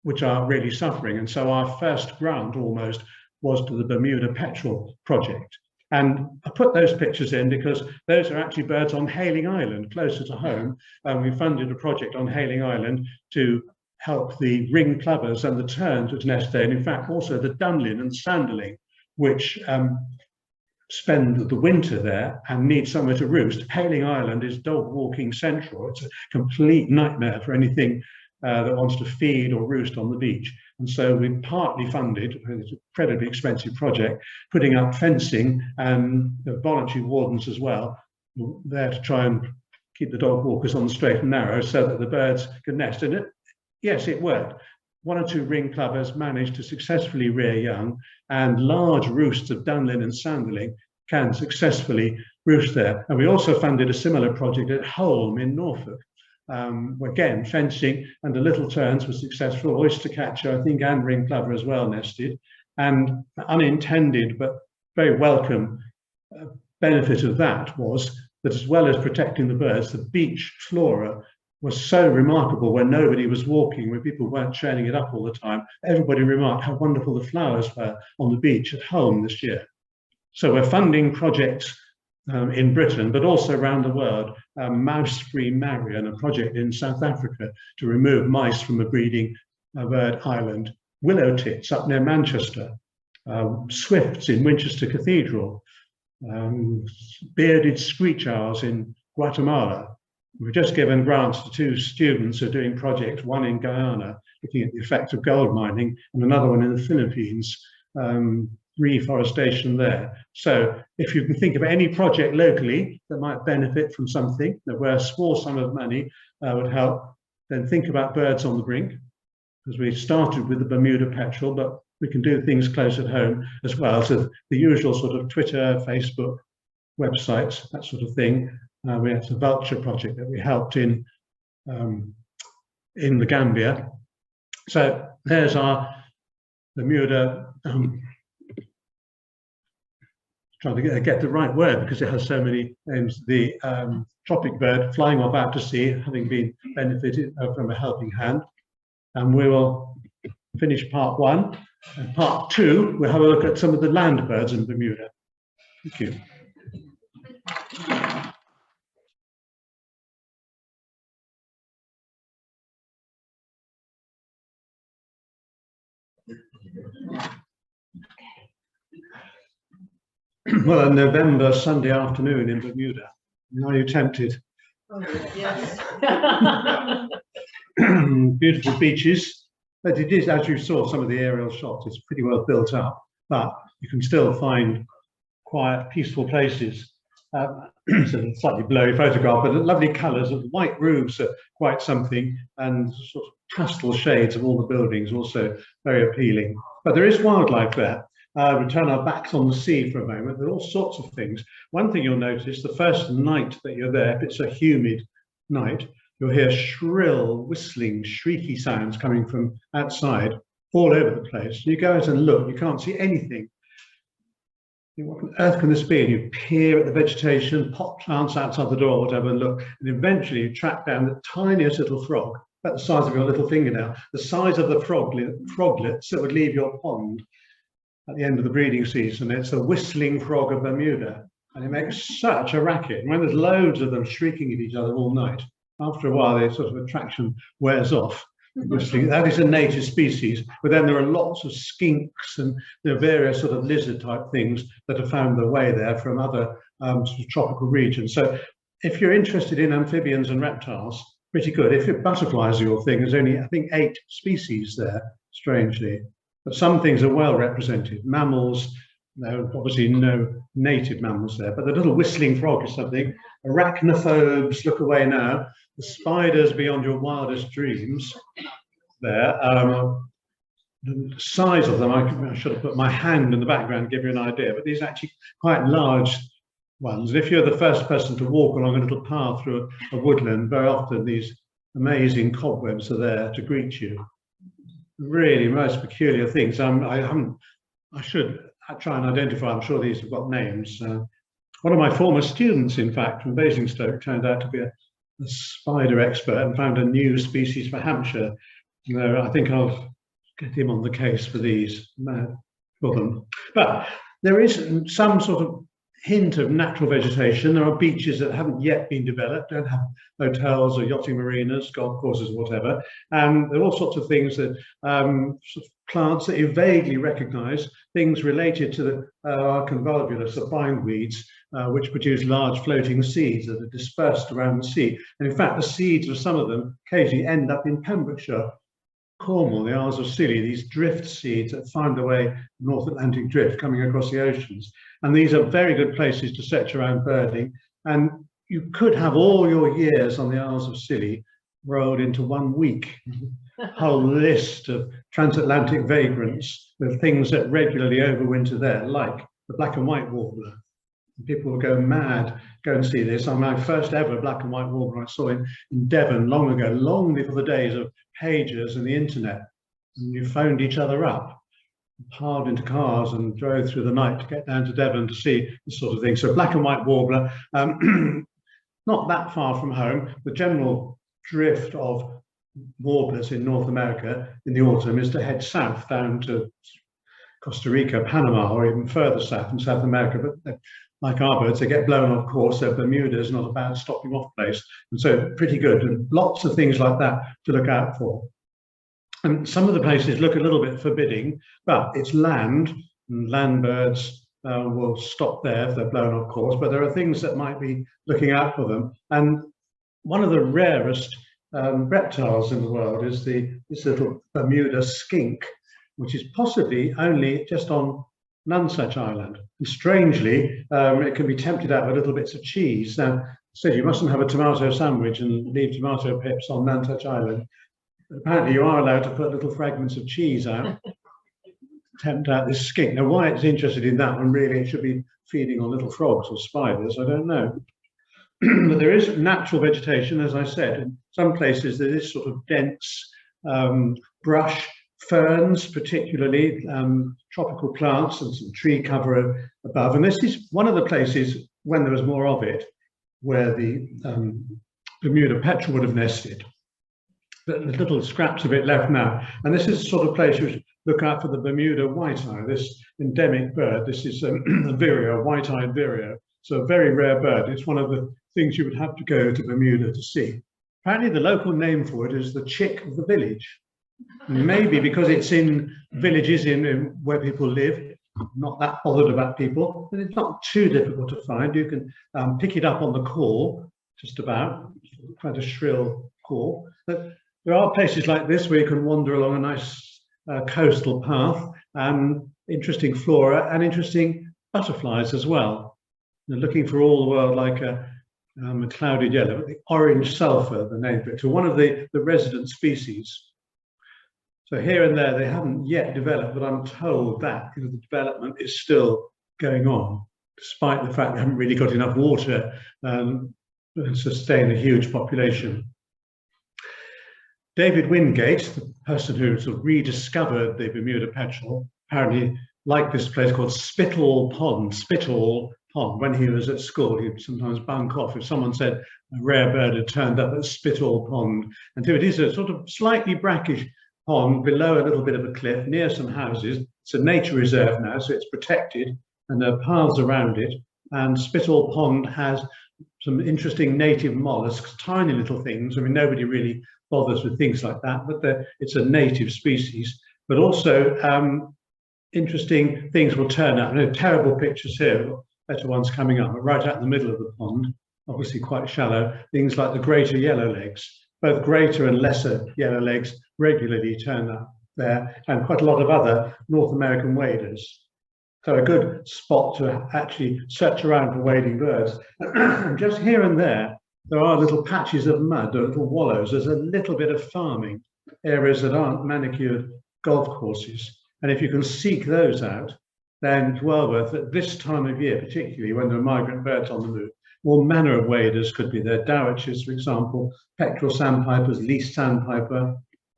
which are really suffering. And so our first grant almost was to the Bermuda Petrel project. And I put those pictures in because those are actually birds on Hayling Island, closer to home. And we funded a project on Hayling Island to help the ring plovers and the terns which nest there, and in fact also the dunlin and sanderling, which spend the winter there and need somewhere to roost. Hayling Island is dog walking central. It's a complete nightmare for anything that wants to feed or roost on the beach. And so we partly funded, it's an incredibly expensive project, putting up fencing and voluntary wardens as well, there to try and keep the dog walkers on the straight and narrow so that the birds can nest. And yes, it worked. 1 or 2 ring plovers managed to successfully rear young, and large roosts of dunlin and sanderling can successfully roost there. And we also funded a similar project at Holme in Norfolk. Again, fencing, and the little terns were successful. Oyster catcher, I think, and ring plover as well nested. And unintended but very welcome benefit of that was that, as well as protecting the birds, the beach flora was so remarkable when nobody was walking, when people weren't churning it up all the time. Everybody remarked how wonderful the flowers were on the beach at Holme this year. So we're funding projects in Britain, but also around the world. Mouse-free Marion, a project in South Africa to remove mice from a breeding bird island. Willow tits up near Manchester. Swifts in Winchester Cathedral. bearded screech owls in Guatemala. We've just given grants to 2 students who are doing projects, one in Guyana, looking at the effect of gold mining, and another one in the Philippines, reforestation there. So if you can think of any project locally that might benefit from something, that where a small sum of money would help, then think about birds on the brink, because we started with the Bermuda Petrel, but we can do things close at home as well. So the usual sort of Twitter, Facebook, websites, that sort of thing. We had a vulture project that we helped in the Gambia. So there's our Bermuda, trying to get the right word because it has so many names, the tropic bird flying off out to sea, having been benefited from a helping hand. And we will finish part 1. And part 2, we'll have a look at some of the land birds in Bermuda. Thank you. Well, a November Sunday afternoon in Bermuda. Are you tempted? Yes. Beautiful beaches, but it is, as you saw some of the aerial shots, it's pretty well built up, but you can still find quiet, peaceful places. It's a slightly blurry photograph, but lovely colours. The white roofs are quite something, and sort of pastel shades of all the buildings, also very appealing. But there is wildlife there. We turn our backs on the sea for a moment. There are all sorts of things. One thing you'll notice, the first night that you're there, if it's a humid night, you'll hear shrill, whistling, shrieky sounds coming from outside all over the place. You go out and look, you can't see anything. What on earth can this be? And you peer at the vegetation, pot plants outside the door, whatever, and look, and eventually you track down the tiniest little frog, about the size of your little fingernail, the size of the froglets that would leave your pond at the end of the breeding season. It's a whistling frog of Bermuda, and it makes such a racket. And when there's loads of them shrieking at each other all night, after a while, the sort of attraction wears off. Whistling, that is a native species, but then there are lots of skinks and there are various sort of lizard type things that have found their way there from other sort of tropical regions. So if you're interested in amphibians and reptiles, pretty good. If your butterflies are your thing, there's only, I think, 8 species there, strangely. But some things are well represented. Mammals, no, obviously no native mammals there, but the little whistling frog is something. Arachnophobes, look away now. The spiders beyond your wildest dreams there. The size of them, I should have put my hand in the background to give you an idea, but these are actually quite large ones. And if you're the first person to walk along a little path through a woodland, very often these amazing cobwebs are there to greet you. Really most peculiar things. I should try and identify, I'm sure these have got names. One of my former students, in fact, from Basingstoke, turned out to be a spider expert and found a new species for Hampshire. You know, I think I'll get him on the case for these, for them. But there is some sort of hint of natural vegetation. There are beaches that haven't yet been developed, don't have hotels or yachting marinas, golf courses, whatever. And there are all sorts of things that sort of plants that you vaguely recognise, things related to the convolvulus, the bindweeds, which produce large floating seeds that are dispersed around the sea. And in fact, the seeds of some of them occasionally end up in Pembrokeshire, Cornwall, the Isles of Scilly, these drift seeds that find their way North Atlantic drift coming across the oceans. And these are very good places to set your own birding. And you could have all your years on the Isles of Scilly rolled into 1 week. A whole list of transatlantic vagrants with things that regularly overwinter there, like the black and white warbler. People will go mad, go and see this. My first ever black and white warbler I saw in Devon long ago, long before the days of pagers and the internet. And you phoned each other up, piled into cars and drove through the night to get down to Devon to see this sort of thing. So black and white warbler, not that far from home. The general drift of warblers in North America in the autumn is to head south down to Costa Rica, Panama, or even further south in South America. But like our birds, they get blown off course, so Bermuda is not a bad stopping off place. And so pretty good, and lots of things like that to look out for. And some of the places look a little bit forbidding, but it's land, and land birds will stop there if they're blown off course, but there are things that might be looking out for them. And one of the rarest reptiles in the world is this little Bermuda skink, which is possibly only just on Nonsuch Island. And strangely, it can be tempted out with little bits of cheese. Now, said you mustn't have a tomato sandwich and leave tomato pips on Nonsuch Island. But apparently, you are allowed to put little fragments of cheese out, tempt out this skink. Now, why it's interested in that one, really, it should be feeding on little frogs or spiders, I don't know. But there is natural vegetation, as I said. In some places, there is sort of dense brush, ferns, particularly tropical plants, and some tree cover above. And this is one of the places, when there was more of it, where the Bermuda petrel would have nested. But there's little scraps of it left now. And this is the sort of place you should look out for the Bermuda white-eye, this endemic bird. This is a vireo, white-eyed vireo. So a very rare bird. It's one of the things you would have to go to Bermuda to see. Apparently the local name for it is the chick of the village. Maybe because it's in villages in where people live, not that bothered about people, but it's not too difficult to find. You can pick it up on the call, just about, quite a shrill call. But there are places like this where you can wander along a nice coastal path, and interesting flora and interesting butterflies as well. They're looking for all the world like a clouded yellow, but the orange sulphur, the name for it, to one of the resident species. So here and there they haven't yet developed, but I'm told that the development is still going on, despite the fact they haven't really got enough water to sustain a huge population. David Wingate, the person who sort of rediscovered the Bermuda petrel, apparently liked this place called Spittal Pond. When he was at school, he'd sometimes bunk off if someone said a rare bird had turned up at Spittal Pond. And so it is a sort of slightly brackish pond below a little bit of a cliff near some houses. It's a nature reserve now, so it's protected, and there are paths around it. And Spittal Pond has some interesting native mollusks, tiny little things. I mean, nobody really bothers with things like that, but it's a native species. But also interesting things will turn up. No terrible pictures here, better ones coming up, but right out in the middle of the pond, obviously quite shallow, things like the greater yellowlegs. Both greater and lesser yellowlegs regularly turn up there, and quite a lot of other North American waders. So a good spot to actually search around for wading birds. And just here and there are little patches of mud, or little wallows. There's a little bit of farming, areas that aren't manicured golf courses. And if you can seek those out, then it's well worth it. This time of year, particularly when there are migrant birds on the move, all manner of waders could be there. Dowitches, for example, petrel sandpipers, least sandpiper,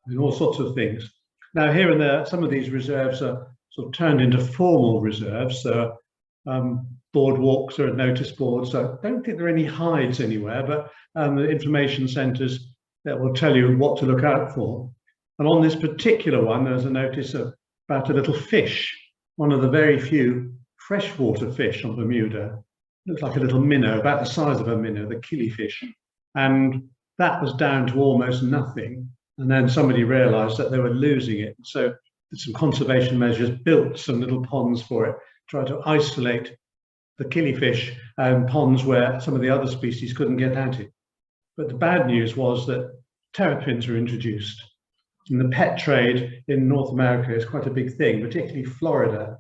and all sorts of things. Now, here and there, some of these reserves are sort of turned into formal reserves. So boardwalks are notice boards. So I don't think there are any hides anywhere, but the information centres that will tell you what to look out for. And on this particular one, there's a notice about a little fish, one of the very few freshwater fish on Bermuda. Looks like a little minnow, about the size of a minnow, the killifish. And that was down to almost nothing. And then somebody realised that they were losing it. So some conservation measures built some little ponds for it, tried to isolate the killifish and ponds where some of the other species couldn't get at it. But the bad news was that terrapins were introduced. And the pet trade in North America is quite a big thing, particularly Florida.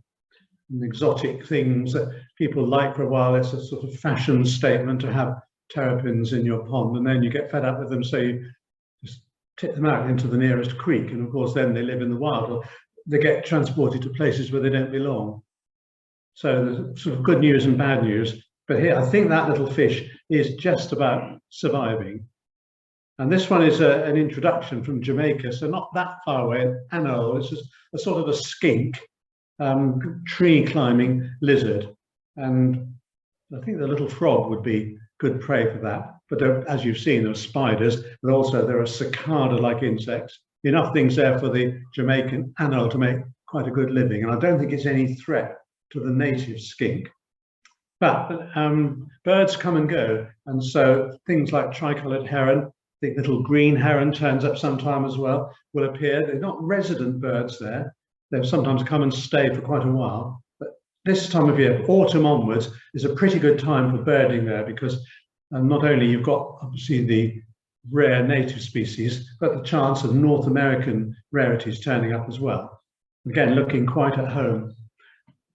And exotic things that people like for a while. It's a sort of fashion statement to have terrapins in your pond, and then you get fed up with them, so you just tip them out into the nearest creek, and of course then they live in the wild, or they get transported to places where they don't belong. So there's sort of good news and bad news. But here, I think that little fish is just about surviving. And this one is an introduction from Jamaica, so not that far away, Anole. It's just a sort of a skink, tree climbing lizard. And I think the little frog would be good prey for that. But there, as you've seen, there are spiders, but also there are cicada-like insects. Enough things there for the Jamaican anole to make quite a good living. And I don't think it's any threat to the native skink. But birds come and go. And so things like tricoloured heron, the little green heron turns up sometime as well, will appear. They're not resident birds there. They'll sometimes come and stay for quite a while. But this time of year, autumn onwards, is a pretty good time for birding there, because not only you've got obviously the rare native species, but the chance of North American rarities turning up as well. Again, looking quite at home.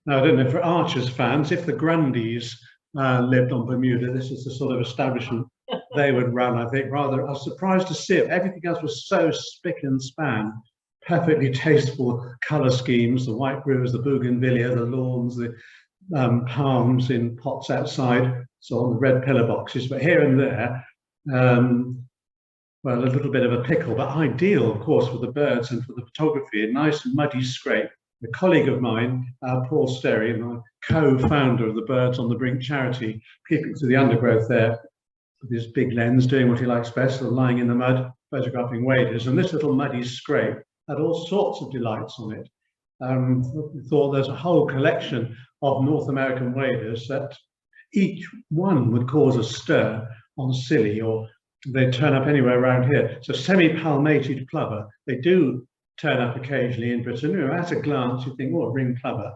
Now, I don't know for Archers fans, if the Grundys lived on Bermuda, this is the sort of establishment they would run, I think. Rather, I was surprised to see it. Everything else was so spick and span, perfectly tasteful colour schemes, the white rose, the bougainvillea, the lawns, the palms in pots outside, so on the red pillar boxes. But here and there, well, a little bit of a pickle, but ideal, of course, for the birds and for the photography. A nice muddy scrape. A colleague of mine, Paul Sterry, my co-founder of the Birds on the Brink charity, keeping to the undergrowth there with his big lens, doing what he likes best, lying in the mud, photographing waders. And this little muddy scrape had all sorts of delights on it. We thought there's a whole collection of North American waders that each one would cause a stir on Scilly, or they turn up anywhere around here. So semi-palmated plover, they do turn up occasionally in Britain. You know, at a glance, you think, oh, ring plover,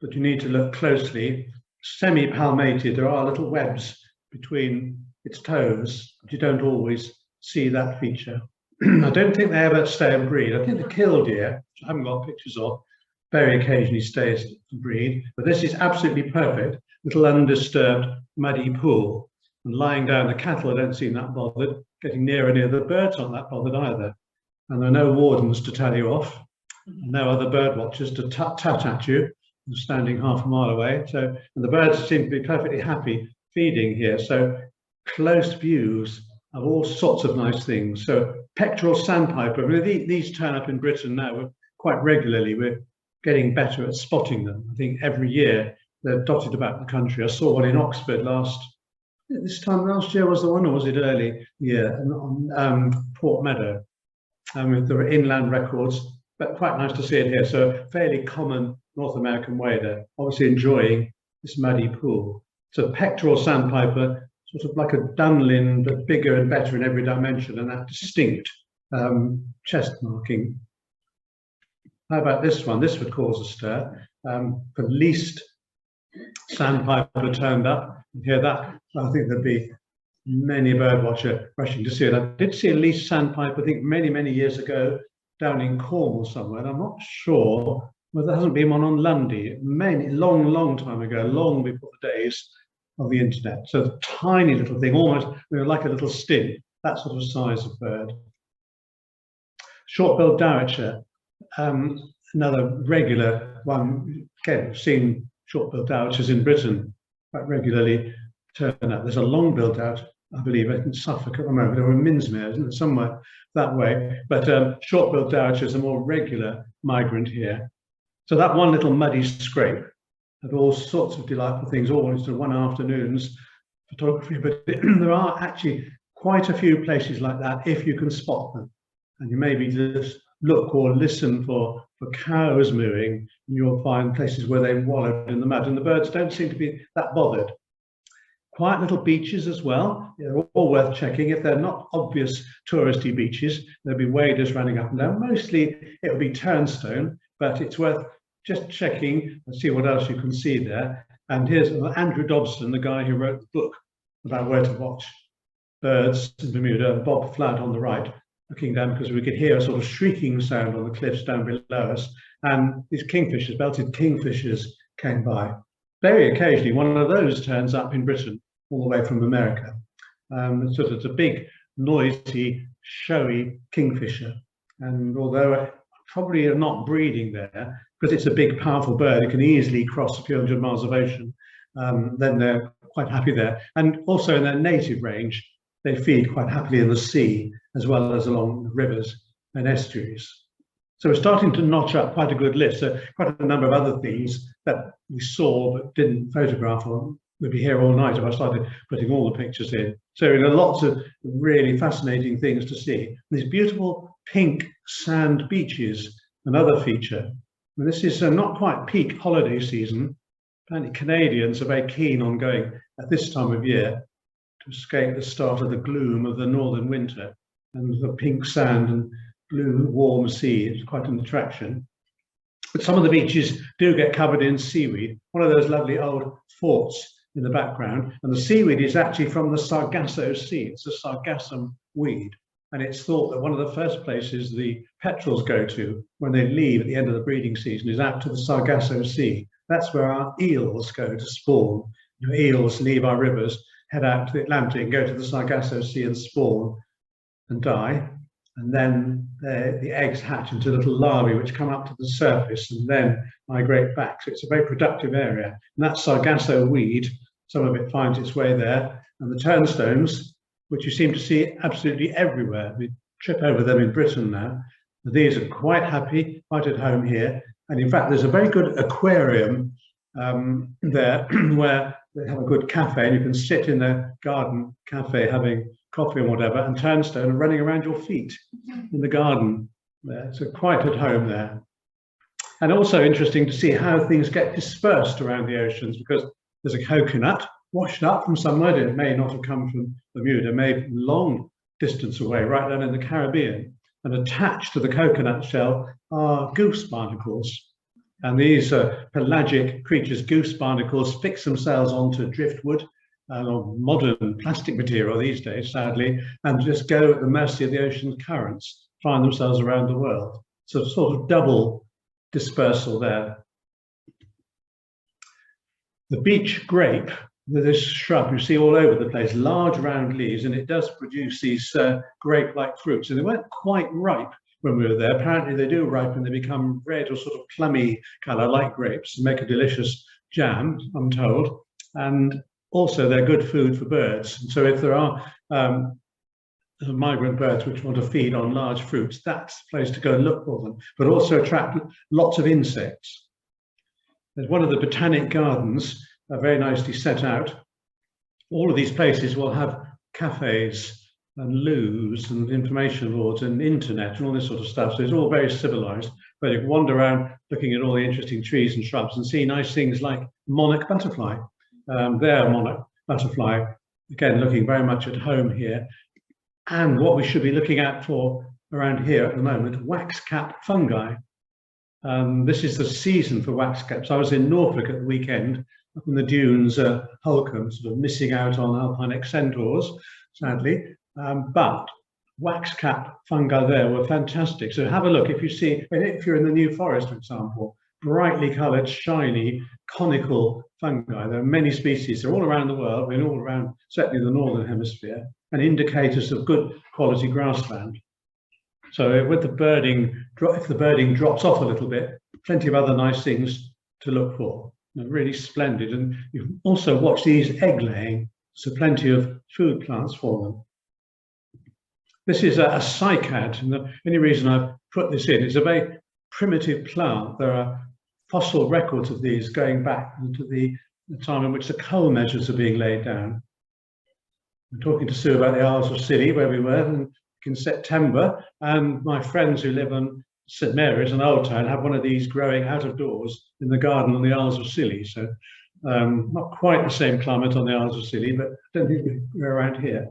but you need to look closely. Semi-palmated, there are little webs between its toes, but you don't always see that feature. I don't think they ever stay and breed. I think the killdeer, which I haven't got pictures of, very occasionally stays to breed, but this is absolutely perfect. Little undisturbed muddy pool. And lying down, the cattle, I don't seem that bothered. Getting nearer and near, the birds aren't that bothered either. And there are no wardens to tell you off, and no other bird watchers to tut at you, standing half a mile away. So, and the birds seem to be perfectly happy feeding here. So close views of all sorts of nice things. So pectoral sandpiper, I mean, these turn up in Britain now quite regularly. We're getting better at spotting them. I think every year they're dotted about the country. I saw one in Oxford this time last year was the one, or was it early? Yeah, on Port Meadow. There were inland records, but quite nice to see it here. So fairly common North American wader, obviously enjoying this muddy pool. So pectoral sandpiper, sort of like a dunlin, but bigger and better in every dimension, and that distinct chest marking. How about this one? This would cause a stir. The least sandpiper turned up. You hear that? I think there'd be many a bird watcher rushing to see it. I did see a least sandpiper, I think many, many years ago, down in Cornwall somewhere. And I'm not sure whether there hasn't been one on Lundy, long time ago, long before the days of the internet. So a tiny little thing, almost like a little stint, that sort of size of bird. Short-billed dowitcher, another regular one. Again, we've seen short-billed dowitchers in Britain quite regularly turn up. There's a long-billed dowitcher, I believe, in Suffolk at the moment, or in Minsmere, isn't it, somewhere that way. But short-billed dowitcher is a more regular migrant here. So that one little muddy scrape had all sorts of delightful things, almost one afternoon's photography. But there are actually quite a few places like that if you can spot them. And you maybe just look or listen for cows mooing, and you'll find places where they've wallowed in the mud. And the birds don't seem to be that bothered. Quiet little beaches as well. They're all worth checking. If they're not obvious touristy beaches, there'll be waders running up and down. Mostly it'll be turnstone, but it's worth just checking and see what else you can see there. And here's Andrew Dobson, the guy who wrote the book about where to watch birds in Bermuda, Bob Flood on the right, looking down because we could hear a sort of shrieking sound on the cliffs down below us. And these kingfishers, belted kingfishers, came by. Very occasionally, one of those turns up in Britain, all the way from America. So it's a big, noisy, showy kingfisher. And although probably are not breeding there, because it's a big, powerful bird, it can easily cross a few hundred miles of ocean, then they're quite happy there. And also in their native range, they feed quite happily in the sea, as well as along rivers and estuaries. So we're starting to notch up quite a good list. So quite a number of other things that we saw but didn't photograph on. We'd be here all night if I started putting all the pictures in. So there are lots of really fascinating things to see. These beautiful pink sand beaches, another feature. And this is not quite peak holiday season. Apparently Canadians are very keen on going at this time of year to escape the start of the gloom of the northern winter. And the pink sand and blue warm sea is quite an attraction. But some of the beaches do get covered in seaweed, one of those lovely old forts in the background. And the seaweed is actually from the Sargasso Sea. It's a sargassum weed. And it's thought that one of the first places the petrels go to when they leave at the end of the breeding season is out to the Sargasso Sea. That's where our eels go to spawn. You know, eels leave our rivers, head out to the Atlantic and go to the Sargasso Sea and spawn and die. And then the eggs hatch into little larvae which come up to the surface and then migrate back. So it's a very productive area. And that Sargasso weed, some of it finds its way there. And the turnstones, which you seem to see absolutely everywhere. We trip over them in Britain now. These are quite happy, quite at home here. And in fact, there's a very good aquarium there where they have a good cafe, and you can sit in their garden cafe having coffee or whatever, and turnstone and running around your feet in the garden there. So quite at home there. And also interesting to see how things get dispersed around the oceans, because there's a coconut washed up from somewhere. It may not have come from Bermuda, maybe long distance away, right down in the Caribbean. And attached to the coconut shell are goose barnacles. And these pelagic creatures, goose barnacles, fix themselves onto driftwood or modern plastic material these days, sadly, and just go at the mercy of the ocean currents, find themselves around the world. So sort of double dispersal there. The beach grape, this shrub you see all over the place, large round leaves, and it does produce these grape-like fruits. And they weren't quite ripe when we were there. Apparently they do ripen, they become red or sort of plummy colour like grapes and make a delicious jam, I'm told. And also they're good food for birds. And so if there are migrant birds which want to feed on large fruits, that's the place to go and look for them, but also attract lots of insects. There's one of the botanic gardens, very nicely set out. All of these places will have cafes and loos and information boards and internet and all this sort of stuff. So it's all very civilized, but you can wander around looking at all the interesting trees and shrubs and see nice things like monarch butterfly. Their monarch butterfly, again, looking very much at home here. And what we should be looking at for around here at the moment, wax cap fungi. This is the season for wax caps. I was in Norfolk at the weekend, up in the dunes, Holcombe, sort of missing out on alpine excentors, sadly. But wax cap fungi there were fantastic. So have a look if you see, if you're in the New Forest, for example, brightly coloured, shiny, conical fungi. There are many species. They're all around the world, and all around, certainly the northern hemisphere, and indicators of good quality grassland. So with the birding, if the birding drops off a little bit, plenty of other nice things to look for. They're really splendid. And you can also watch these egg laying, so plenty of food plants for them. This is a cycad, and the only reason I've put this in is a very primitive plant. There are fossil records of these going back into the time in which the coal measures are being laid down. I'm talking to Sue about the Isles of Scilly, where we were in September, and my friends who live on St Mary's and Old Town have one of these growing out of doors in the garden on the Isles of Scilly. So not quite the same climate on the Isles of Scilly, but I don't think we're around here.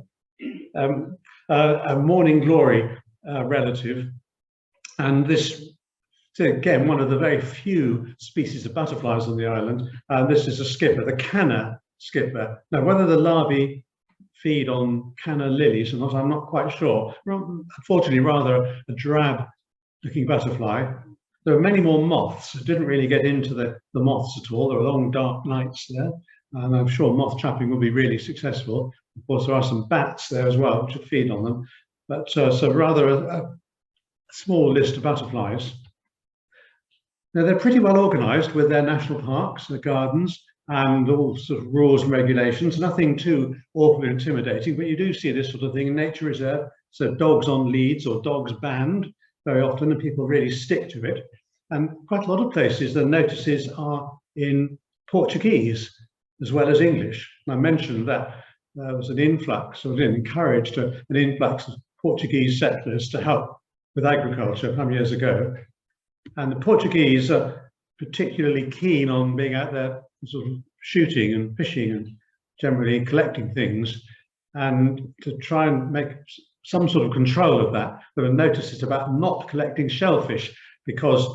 A morning glory relative, and this, so again, one of the very few species of butterflies on the island. This is a skipper, the canna skipper. Now, whether the larvae feed on canna lilies or not, I'm not quite sure. Unfortunately, rather a drab-looking butterfly. There are many more moths. I didn't really get into the moths at all. There are long, dark nights there, and I'm sure moth trapping will be really successful. Of course, there are some bats there as well, which will feed on them. But so rather a small list of butterflies. Now, they're pretty well organised with their national parks, their gardens, and all sort of rules and regulations. Nothing too awfully intimidating, but you do see this sort of thing in nature reserve. So dogs on leads or dogs banned very often, and people really stick to it. And quite a lot of places, the notices are in Portuguese as well as English. And I mentioned that there was an influx, or encouraged an influx of Portuguese settlers to help with agriculture some years ago. And the Portuguese are particularly keen on being out there sort of shooting and fishing and generally collecting things. And to try and make some sort of control of that, there are notices about not collecting shellfish, because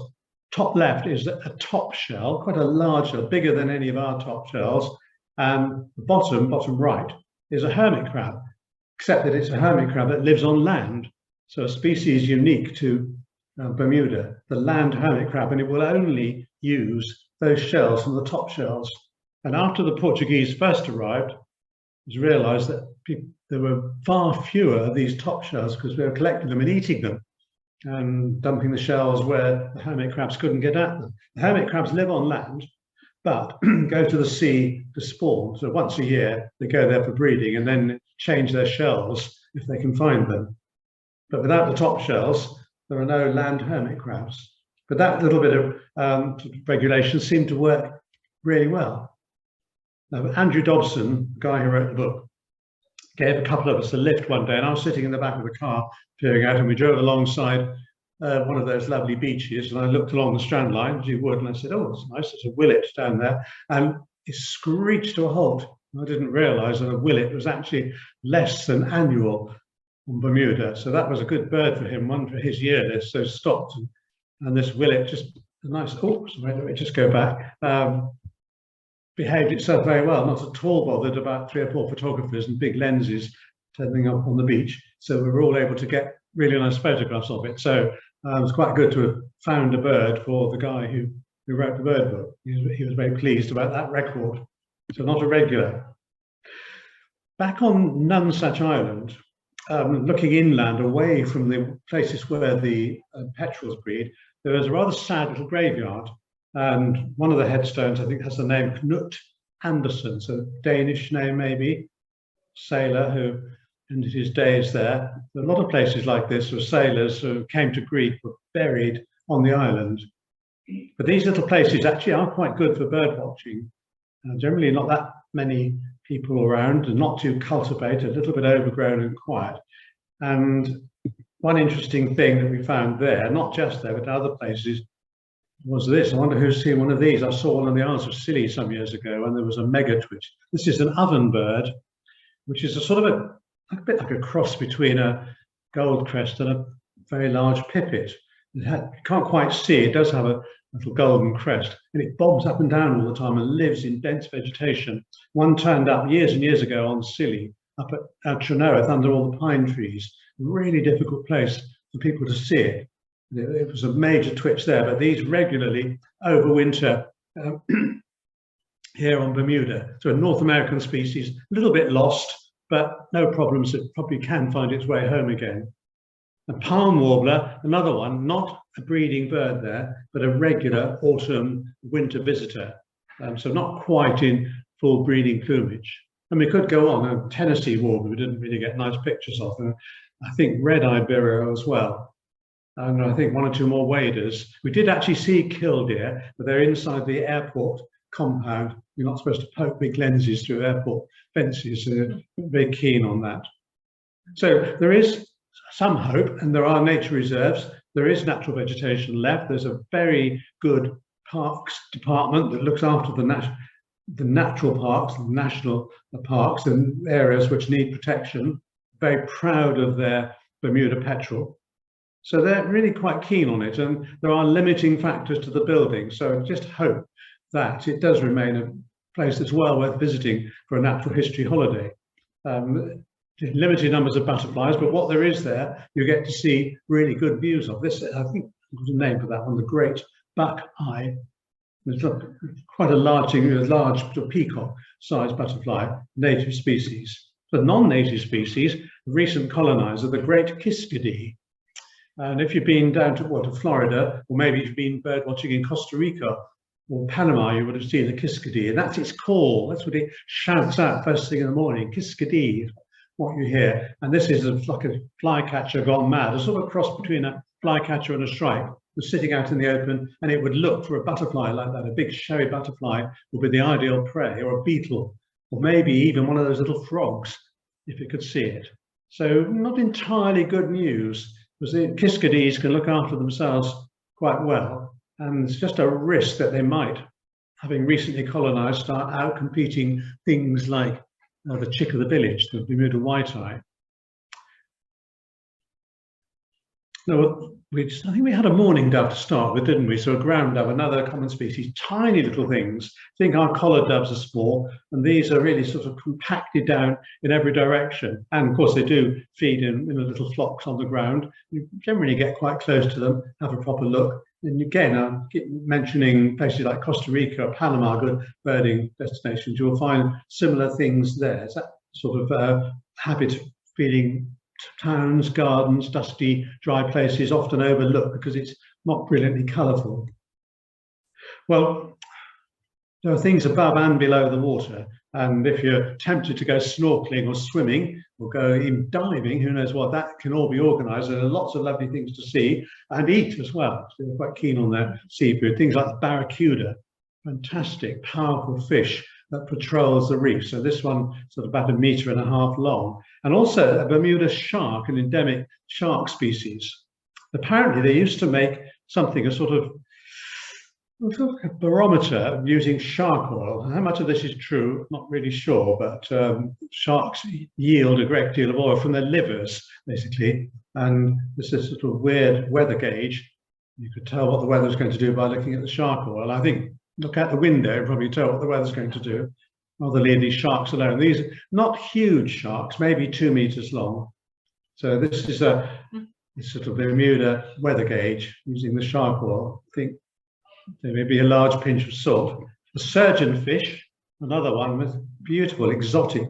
top left is a top shell, quite a large shell, bigger than any of our top shells. And the bottom right, is a hermit crab, except that it's a hermit crab that lives on land. So a species unique to Bermuda, the land hermit crab, and it will only use those shells from the top shells. And after the Portuguese first arrived, it was realized that there were far fewer of these top shells because they were collecting them and eating them and dumping the shells where the hermit crabs couldn't get at them. The hermit crabs live on land, but go to the sea to spawn. So once a year, they go there for breeding and then change their shells if they can find them. But without the top shells, there are no land hermit crabs. But that little bit of regulation seemed to work really well. Now, Andrew Dobson, the guy who wrote the book, gave a couple of us a lift one day, and I was sitting in the back of the car peering out, and we drove alongside one of those lovely beaches, and I looked along the strand line, as you would, and I said, oh, it's nice, there's a willet down there, and it screeched to a halt. I didn't realise that a willet was actually less than annual on Bermuda, so that was a good bird for him, one for his year list, so stopped, and this willet just, a nice, oh, sorry, let me just go back, behaved itself very well, not at all bothered about 3 or 4 photographers and big lenses turning up on the beach. So we were all able to get really nice photographs of it. So it was quite good to have found a bird for the guy who wrote the bird book. He was very pleased about that record. So not a regular. Back on Nonsuch Island, looking inland away from the places where the petrels breed, there is a rather sad little graveyard. And one of the headstones, I think, has the name Knut Andersen, so Danish name maybe, sailor who ended his days there. There are a lot of places like this where sailors who came to grief were buried on the island. But these little places actually are quite good for bird watching. Generally not that many people around and not too cultivated, a little bit overgrown and quiet. And one interesting thing that we found there, not just there, but other places, was this. I wonder who's seen one of these. I saw one on the Isles of Scilly some years ago, and there was a mega twitch. This is an oven bird, which is a sort of a bit like a cross between a goldcrest and a very large pipit. You can't quite see, it does have a little golden crest, and it bobs up and down all the time and lives in dense vegetation. One turned up years and years ago on Scilly, up at Trenoeth under all the pine trees. A really difficult place for people to see it. It was a major twitch there, but these regularly overwinter here on Bermuda. So a North American species, a little bit lost, but no problems, it probably can find its way home again. A palm warbler, another one, not a breeding bird there, but a regular autumn winter visitor. So not quite in full breeding plumage. And we could go on, a Tennessee warbler we didn't really get nice pictures of, and I think red-eyed vireo as well. And I think 1 or 2 more waders. We did actually see killdeer, but they're inside the airport compound. You're not supposed to poke big lenses through airport fences, so they're very keen on that. So there is some hope, and there are nature reserves. There is natural vegetation left. There's a very good parks department that looks after the natural parks, the national parks, and areas which need protection. Very proud of their Bermuda Petrel. So they're really quite keen on it, and there are limiting factors to the building. So just hope that it does remain a place that's well worth visiting for a natural history holiday. Limited numbers of butterflies, but what there is there, you get to see really good views of. This, I think, there's a name for that one, the great buck-eye. There's quite a large peacock-sized butterfly, native species. The non-native species, the recent colonizer, the great kiskadee. And if you've been down to Florida, or maybe you've been bird watching in Costa Rica or Panama, you would have seen the kiskadee, and that's its call. That's what it shouts out first thing in the morning, kiskadee, what you hear. And this is like a flycatcher gone mad, a sort of cross between a flycatcher and a shrike. It's sitting out in the open, and it would look for a butterfly like that. A big showy butterfly would be the ideal prey, or a beetle, or maybe even one of those little frogs, if it could see it. So not entirely good news, because the kiskadees can look after themselves quite well, and it's just a risk that they might, having recently colonized, start out competing things like the chick of the village, the Bermuda white-eye. Now, I think we had a mourning dove to start with, didn't we? So a ground dove, another common species, tiny little things. I think our collared doves are small, and these are really sort of compacted down in every direction. And of course, they do feed in little flocks on the ground. You generally get quite close to them, have a proper look. And again, I'm mentioning places like Costa Rica or Panama, good birding destinations. You'll find similar things there. It's that sort of habit of feeding towns, gardens, dusty, dry places, often overlooked because it's not brilliantly colourful. Well, there are things above and below the water, and if you're tempted to go snorkeling or swimming or go in diving, who knows what, that can all be organised. There are lots of lovely things to see and eat as well. So they're quite keen on their seafood. Things like the barracuda, fantastic, powerful fish that patrols the reef. So this one sort of about 1.5 meters long. And also a Bermuda shark, an endemic shark species. Apparently they used to make something, a sort of a barometer using shark oil. How much of this is true, not really sure, but sharks yield a great deal of oil from their livers, basically. And this is a sort of weird weather gauge. You could tell what the weather's going to do by looking at the shark oil. I think look out the window and probably tell what the weather's going to do. Rather leave these sharks alone. These are not huge sharks, maybe 2 meters long. So this is a sort of Bermuda weather gauge using the shark oil. I think there may be a large pinch of salt. The surgeon fish, another one with beautiful exotic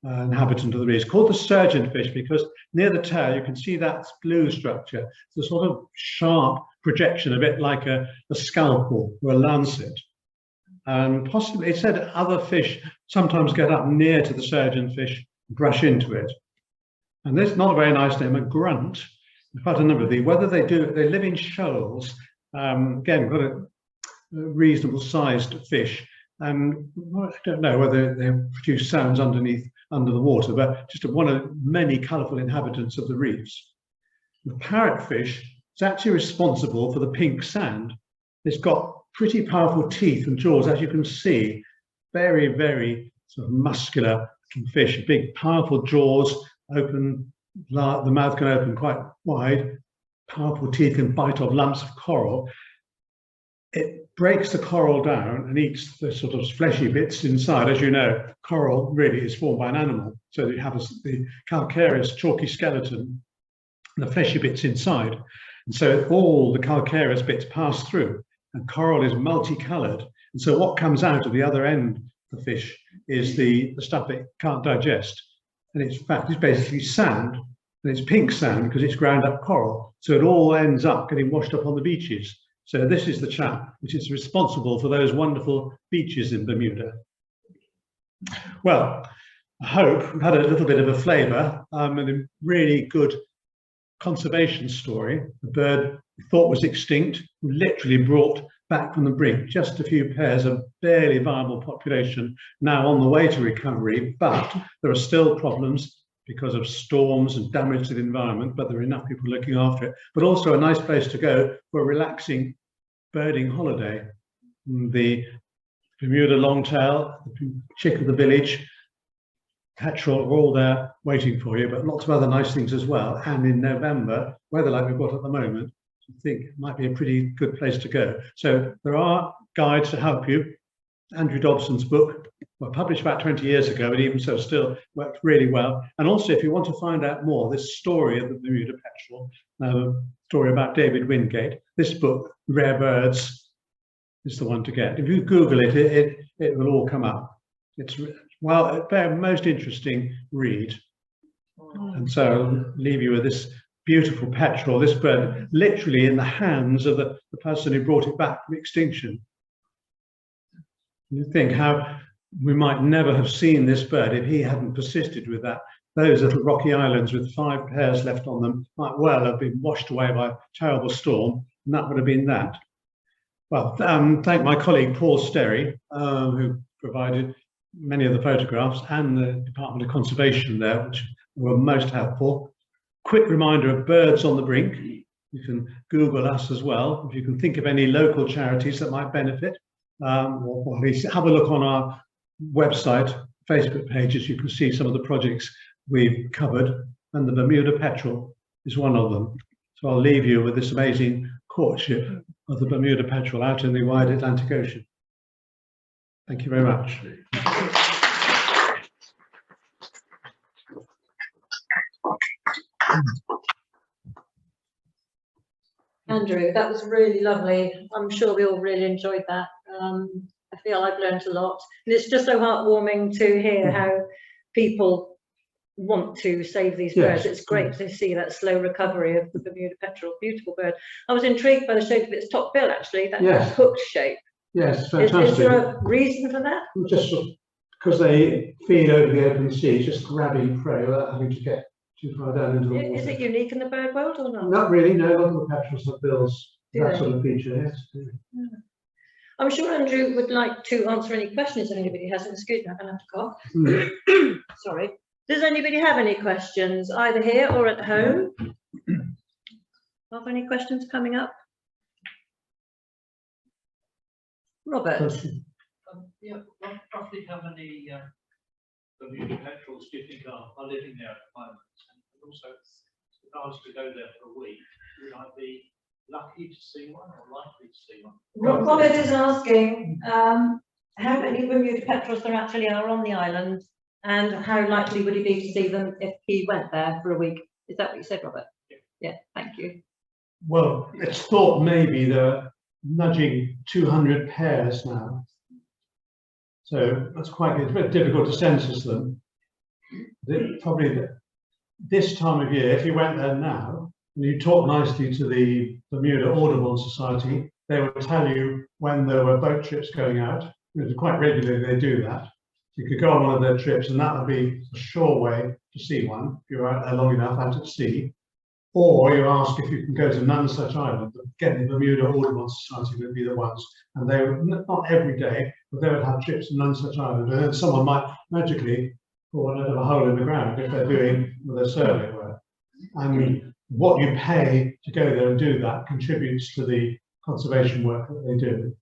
inhabitant of the reef, called the surgeon fish because near the tail you can see that blue structure. It's a sort of sharp projection, a bit like a scalpel or a lancet. And possibly, it said other fish sometimes get up near to the surgeon fish, brush into it. And this is not a very nice name, a grunt. Quite a number of these. Whether they do, they live in shoals. Again, got a reasonable sized fish. And I don't know whether they produce sounds under the water, but just one of many colourful inhabitants of the reefs. The parrotfish is actually responsible for the pink sand. It's got pretty powerful teeth and jaws, as you can see. Very, very sort of muscular looking fish. Big, powerful jaws, open, the mouth can open quite wide. Powerful teeth can bite off lumps of coral. It breaks the coral down and eats the sort of fleshy bits inside. As you know, coral really is formed by an animal. So you have the calcareous chalky skeleton, the fleshy bits inside. And so all the calcareous bits pass through, and coral is multicolored. And so what comes out of the other end of the fish is the stuff it can't digest. And in fact, it's basically sand, and it's pink sand because it's ground up coral. So it all ends up getting washed up on the beaches. So this is the chap which is responsible for those wonderful beaches in Bermuda. Well, I hope we've had a little bit of a flavour and a really good conservation story. The bird we thought was extinct, literally brought back from the brink, just a few pairs of barely viable population now on the way to recovery, but there are still problems because of storms and damage to the environment, but there are enough people looking after it, but also a nice place to go for a relaxing birding holiday. The Bermuda longtail, the chick of the village, petrel are all there waiting for you, but lots of other nice things as well. And in November, weather like we've got at the moment, I think it might be a pretty good place to go. So there are guides to help you. Andrew Dobson's book, well, published about 20 years ago, but even so still worked really well. And also, if you want to find out more, this story of the Bermuda Petrel, story about David Wingate, this book, Rare Birds, is the one to get. If you Google it, it will all come up. It's, well, a most interesting read. And so I'll leave you with this beautiful petrel, this bird, literally in the hands of the person who brought it back from extinction. You think how we might never have seen this bird if he hadn't persisted with that. Those little rocky islands with 5 pairs left on them might well have been washed away by a terrible storm, and that would have been that. Well, thank my colleague Paul Sterry, who provided many of the photographs, and the Department of Conservation there, which were most helpful. Quick reminder of Birds on the Brink. You can Google us as well, if you can think of any local charities that might benefit. Or at least have a look on our website, Facebook pages. You can see some of the projects we've covered, and the Bermuda Petrel is one of them. So I'll leave you with this amazing courtship of the Bermuda Petrel out in the wide Atlantic Ocean. Thank you very much. Andrew, that was really lovely. I'm sure we all really enjoyed that. I feel I've learned a lot. And it's just so heartwarming to hear how people want to save these birds. It's great to see that slow recovery of the Bermuda Petrel. Beautiful bird. I was intrigued by the shape of its top bill, actually, that hooked shape. Yes, fantastic. Is there a reason for that? Just because they feed over the open sea, just grabbing prey without having to get too far down into the water. Is it unique in the bird world or not? Not really, no. A lot of the petrels have bills. Do That they? sort of feature, yes. Yeah. I'm sure Andrew would like to answer any questions if anybody has. Excuse me, I'm going to have to cough. Sorry. Does anybody have any questions, either here or at home? Are there any questions coming up? Robert? Yeah, roughly how many Bermuda petrels do you think are living there at the moment? And also, if I was to go there for a week, would I be lucky to see one or likely to see one? Robert is asking how many Bermuda petrels there actually are on the island, and how likely would he be to see them if he went there for a week? Is that what you said, Robert? Yeah, thank you. Well, it's thought maybe they're nudging 200 pairs now. So that's quite good. It's very difficult to census them. Probably this time of year, if you went there now, and you talk nicely to the Bermuda Audubon Society, they would tell you when there were boat trips going out. Quite regularly they do that. You could go on one of their trips, and that would be a sure way to see one if you're out there long enough out at sea. Or you ask if you can go to Nonsuch Island. Again, the Bermuda Audubon Society would be the ones, and they would, not every day, but they would have trips to Nonsuch Island, and then someone might magically pull out of a hole in the ground if they're doing their survey work. And what you pay to go there and do that contributes to the conservation work that they do.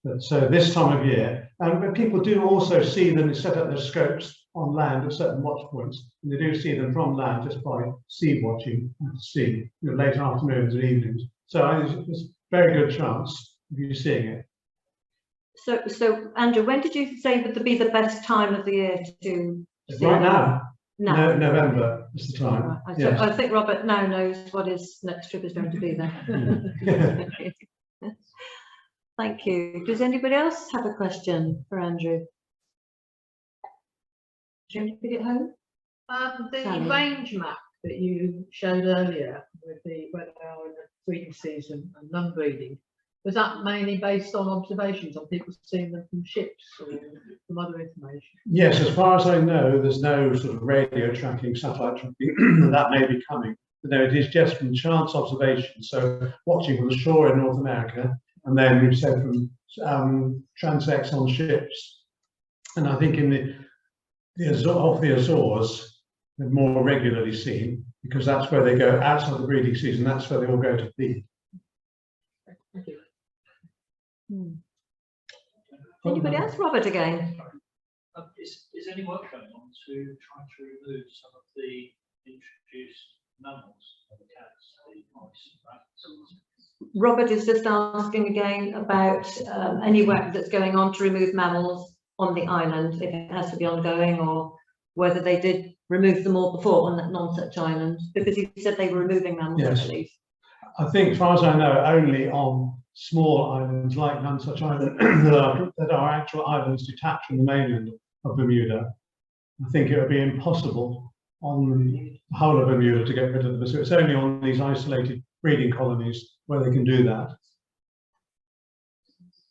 But so this time of year, and people do also see them set up their scopes on land at certain watch points, and they do see them from land just by sea watching at sea, late afternoons and evenings. So there's a very good chance of you seeing it. So Andrew, when did you say would be the best time of the year to see Right them? now, No. November is the time. Right. Yes. I think Robert now knows what his next trip is going to be then. Thank you. Does anybody else have a question for Andrew? Do you anybody at home? The Sally. range map that you showed earlier with the where they are in the breeding season and non-breeding, was that mainly based on observations on people seeing them from ships or from other information? Yes, as far as I know, there's no sort of radio tracking, satellite tracking that may be coming. But no, it is just from chance observation. So watching from the shore in North America, and then we've said from transects on ships. And I think in the Azores, they're more regularly seen because that's where they go outside the breeding season. That's where they all go to feed. Thank you. Anybody else? Robert again. Is any work going on to try to remove some of the introduced mammals, the cats, the mice, rats? Robert is just asking again about any work that's going on to remove mammals on the island, if it has to be ongoing, or whether they did remove them all before on that Nonsuch Island, because he said they were removing mammals, Yes. I believe. I think, as far as I know, only on small islands like Nonsuch Island that are actual islands detached from the mainland of Bermuda. I think it would be impossible on the whole of Bermuda to get rid of them. So it's only on these isolated breeding colonies where they can do that.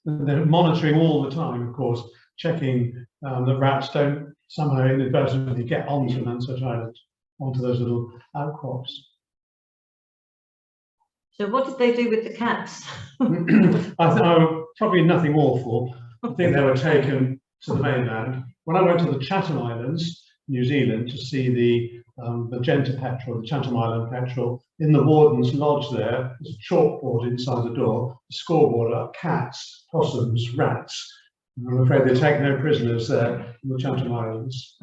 And they're monitoring all the time, of course, checking that rats don't somehow inadvertently get onto Nonsuch Island, onto those little outcrops. So what did they do with the cats? Probably nothing awful. I think they were taken to the mainland. When I went to the Chatham Islands, New Zealand, to see the Magenta petrel, the Chatham Island petrel, in the warden's lodge there, there's a chalkboard inside the door, a scoreboard up, cats, possums, rats. And I'm afraid they take no prisoners there in the Chatham Islands.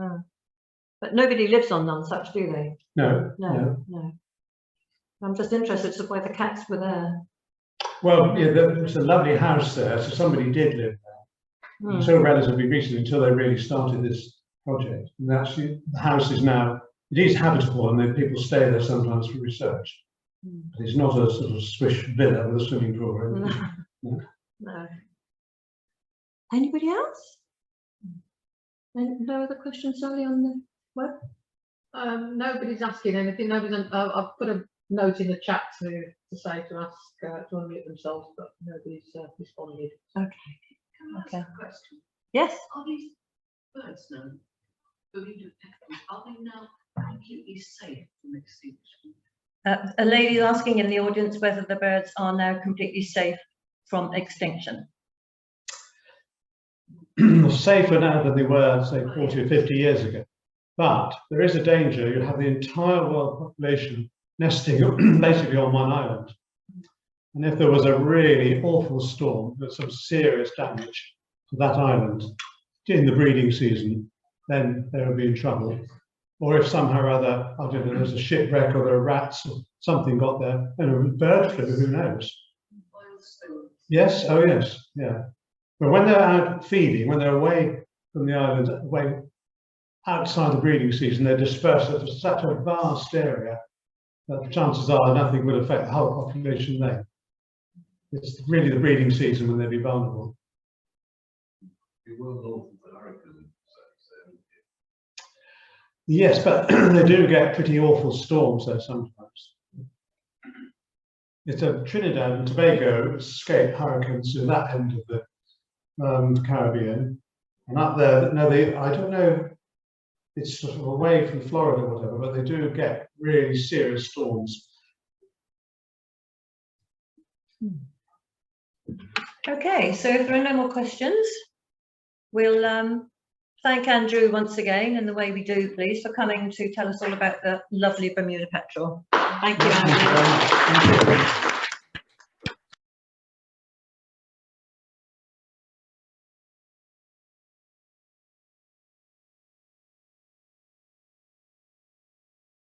But nobody lives on Nonsuch, do they? No. No. I'm just interested to why the cats were there. Well, yeah, it's a lovely house there, so somebody did live there until relatively recently, until they really started this project. And actually, the house is now, it is habitable, and then people stay there sometimes for research. But it's not a sort of swish villa with a swimming pool or anything. No. Anybody else? And no other questions, Sally, on the web? Nobody's asking anything. I've put a note in the chat to say to ask to unmute themselves, but nobody's responded. Okay. Can I ask Okay. a question? Yes. Are these birds now, Bermuda Petrel, are they now completely safe from extinction? A lady asking in the audience whether the birds are now completely safe from extinction. Safer now than they were, say, 40 or 50 years ago. But there is a danger. You have the entire world population nesting basically on one island. And if there was a really awful storm with some serious damage to that island in the breeding season, then they would be in trouble. Or if somehow or other, I don't know, there's a shipwreck or there are rats or something got there, and bird flu, who knows? Yes, oh yes, yeah. But when they're out feeding, when they're away from the island, away outside the breeding season, they're dispersed over such a vast area that the chances are nothing would affect the whole population there. It's really the breeding season when they'd be vulnerable. It will north of the hurricane. Yes, but they do get pretty awful storms there sometimes. It's a Trinidad and Tobago escape hurricanes in that end of the Caribbean, and up there, no, I don't know, it's sort of away from Florida or whatever, but they do get really serious storms. Okay, so if there are no more questions, we'll thank Andrew once again, in the way we do, please, for coming to tell us all about the lovely Bermuda Petrel. Thank you, Andrew. Thank you.